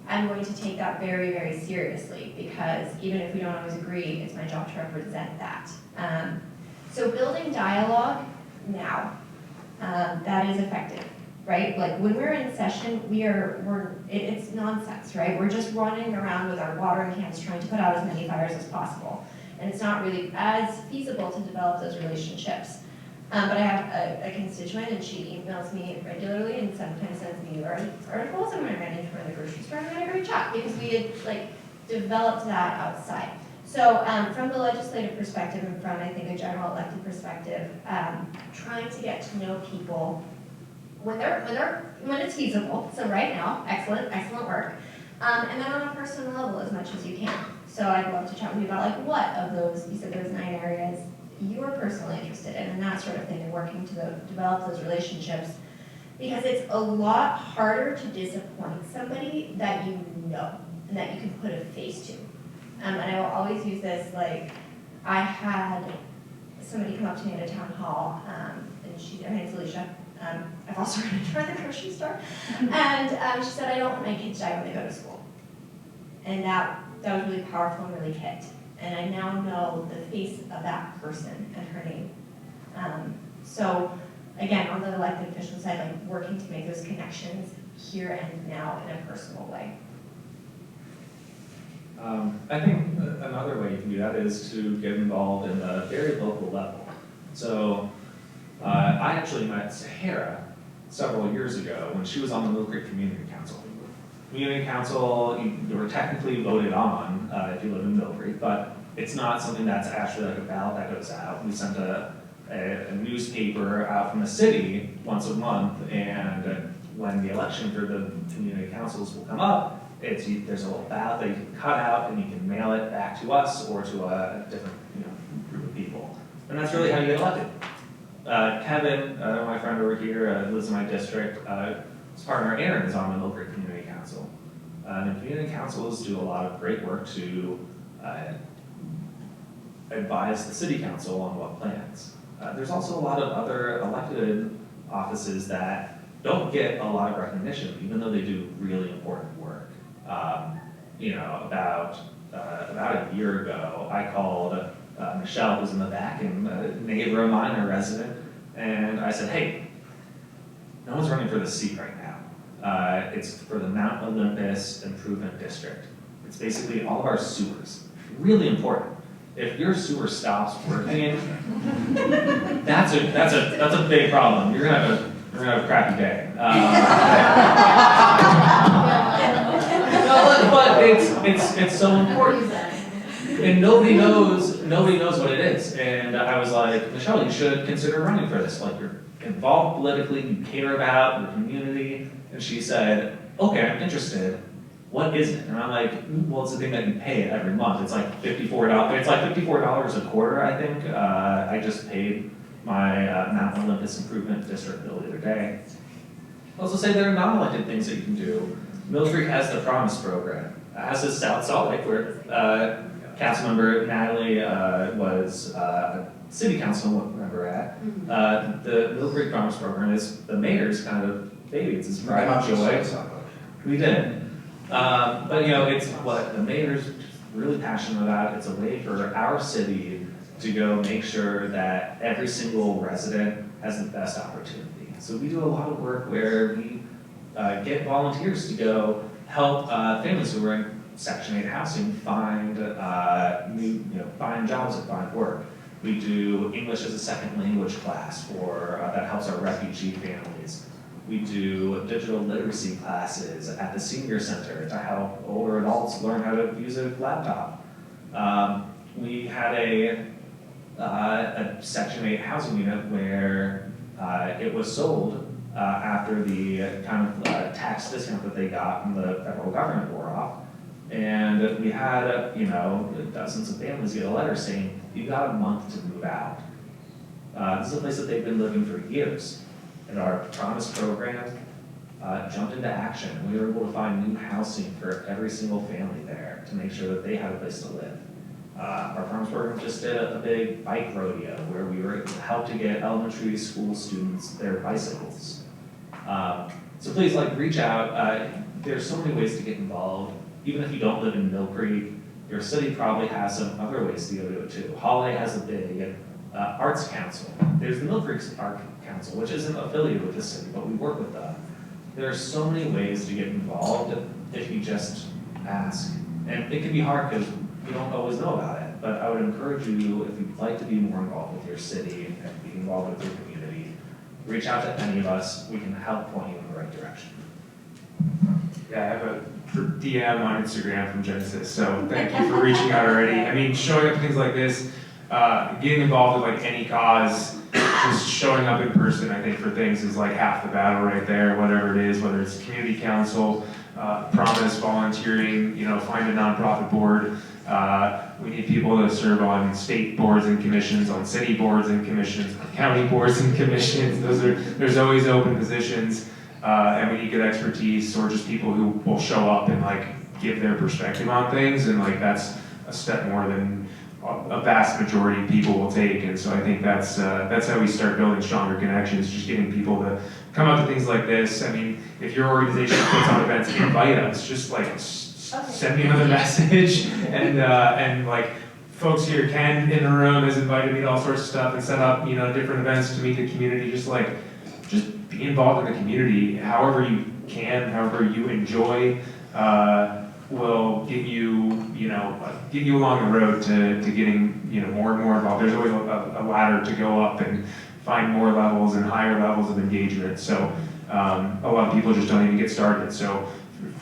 I'm going to take that very, very seriously, because even if we don't always agree, it's my job to represent that. So building dialogue now, that is effective, right? Like when we're in session, it's nonsense, right? We're just running around with our watering cans trying to put out as many fires as possible. And it's not really as feasible to develop those relationships. But I have a constituent, and she emails me regularly and sometimes sends me articles, and when I ran into her in the grocery store, and we had a great chat because we had developed that outside. So from the legislative perspective and from, I think, a general elected perspective, trying to get to know people when it's feasible. So right now, excellent work. And then on a personal level as much as you can. So I'd love to chat with you about what of those, you said those 9 areas, you are personally interested in, and that sort of thing, and working to develop those relationships, because it's a lot harder to disappoint somebody that you know and that you can put a face to. And I will always use this, I had somebody come up to me at a town hall, and her name's Alicia. I've also run into her at the grocery store, and she said, I don't want my kids to die when they go to school. And that was really powerful and really hit. And I now know the face of that person and her name. So again, on the elected official side, working to make those connections here and now in a personal way. I think another way you can do that is to get involved in the very local level. So I actually met Sahara several years ago when she was on the Millcreek Community Council. Community Council, you were technically voted on if you live in Millcreek, but it's not something that's actually a ballot that goes out. We sent a newspaper out from the city once a month, and when the election for the community councils will come up, there's a little ballot that you can cut out and you can mail it back to us or to a different group of people. And that's really how you get elected. Kevin, my friend over here, lives in my district. His partner Aaron is on the Millcreek Community Council. And the community councils do a lot of great work to advise the city council on what plans. There's also a lot of other elected offices that don't get a lot of recognition, even though they do really important work. About a year ago, I called Michelle, who's in the back, and a neighbor of mine, a resident, and I said, hey, no one's running for this seat right now. It's for the Mount Olympus Improvement District. It's basically all of our sewers. Really important. If your sewer stops working, that's a big problem. You're gonna have a crappy day. But it's so important, and nobody knows what it is. And I was like, Michelle, you should consider running for this. You're involved politically, you care about your community. And she said, okay, I'm interested. What is it? And I'm like, well, it's the thing that you pay every month. It's like $54. It's like $54 a quarter, I think. I just paid my Mount Olympus Improvement District bill the other day. I'll also say there are non-elected things that you can do. Millcreek has the Promise program. As does South Salt Lake, where Councilmember Natalie was a city council member at. The Millcreek Promise program is the mayor's kind of baby. It's his pride and joy. We did. But it's what the mayor's really passionate about. It's a way for our city to go make sure that every single resident has the best opportunity. So we do a lot of work where we get volunteers to go help families who are in Section 8 housing find find jobs and find work. We do English as a second language class that helps our refugee families. We do digital literacy classes at the senior center to help older adults learn how to use a laptop. We had a Section 8 housing unit where it was sold after the kind of tax discount that they got from the federal government wore off. And we had, dozens of families get a letter saying, you got a month to move out. This is a place that they've been living for years. And our Promise program jumped into action. We were able to find new housing for every single family there to make sure that they had a place to live. Our Promise program just did a big bike rodeo where we were able to help to get elementary school students their bicycles. So please, reach out. There's so many ways to get involved. Even if you don't live in Millcreek, your city probably has some other ways to go to it too. Holiday has a big arts council. There's the Millcreek Art Council, which isn't affiliated with the city, but we work with them. There are so many ways to get involved if you just ask. And it can be hard because you don't always know about it, but I would encourage you, if you'd like to be more involved with your city and be involved with your community, reach out to any of us. We can help point you in the right direction. Yeah, I have a DM on Instagram from Genesis, so thank you for reaching out already. I mean, showing up things like this, getting involved with any cause, just showing up in person, I think, for things is half the battle right there, whatever it is, whether it's community council, Promise, volunteering, find a nonprofit board. We need people to serve on state boards and commissions, on city boards and commissions, on county boards and commissions. There's always open positions. And we need good expertise, or just people who will show up and give their perspective on things, and that's a step more than a vast majority of people will take. And so I think that's how we start building stronger connections, just getting people to come out to things like this. I mean, if your organization puts on events, invite us. Just send me another message, and folks here, Ken in the room has invited me to all sorts of stuff and set up different events to meet the community. Just be involved in the community, however you can, however you enjoy, will get you along the road to getting more and more involved. There's always a ladder to go up and find more levels and higher levels of engagement. So a lot of people just don't even get started. So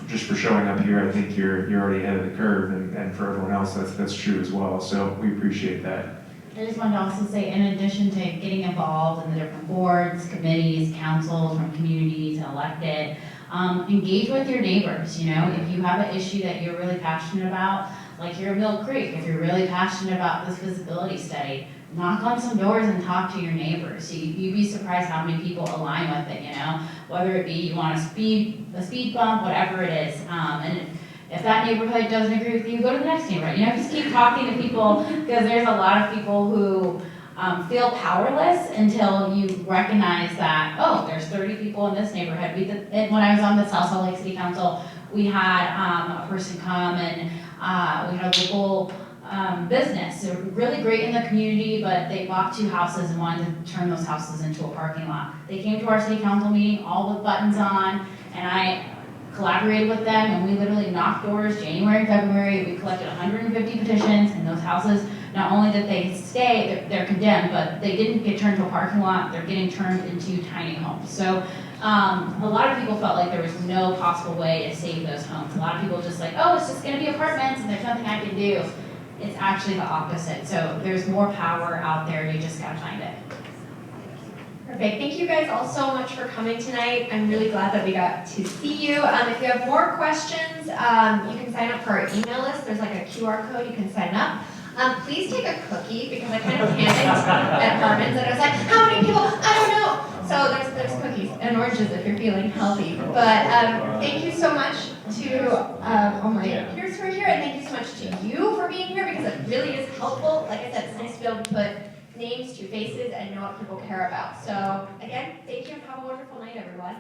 just for showing up here, I think you're already ahead of the curve, and for everyone else, that's true as well. So we appreciate that. I just wanted to also say, in addition to getting involved in the different boards, committees, councils, from community to elected, engage with your neighbors. If you have an issue that you're really passionate about, like here at Millcreek, if you're really passionate about this feasibility study, knock on some doors and talk to your neighbors. You'd be surprised how many people align with it, whether it be you want a speed bump, whatever it is. And if that neighborhood doesn't agree with you, go to the next neighborhood. Just keep talking to people, because there's a lot of people who feel powerless until you recognize that, oh, there's 30 people in this neighborhood. When I was on the South Salt Lake City Council, we had a person come and we had a local business. They were really great in the community, but they bought 2 houses and wanted to turn those houses into a parking lot. They came to our city council meeting, all with buttons on, and I collaborated with them, and we literally knocked doors January, February. We collected 150 petitions, and those houses, not only did they stay, they're condemned, but they didn't get turned to a parking lot. They're getting turned into tiny homes. So a lot of people felt like there was no possible way to save those homes. A lot of people just oh, it's just going to be apartments, and there's nothing I can do. It's actually the opposite. So there's more power out there. You just got to find it. Perfect. Thank you guys all so much for coming tonight. I'm really glad that we got to see you. If you have more questions, you can sign up for our email list. There's a QR code. You can sign up. Please take a cookie, because I kind of panicked at Harmon's and I was like, how many people? I don't know. So there's cookies and oranges if you're feeling healthy. But thank you so much to all my peers who are here, and thank you so much to you for being here, because it really is helpful. Like I said, it's nice to be able to put names to faces and know what people care about. So again, thank you and have a wonderful night, everyone.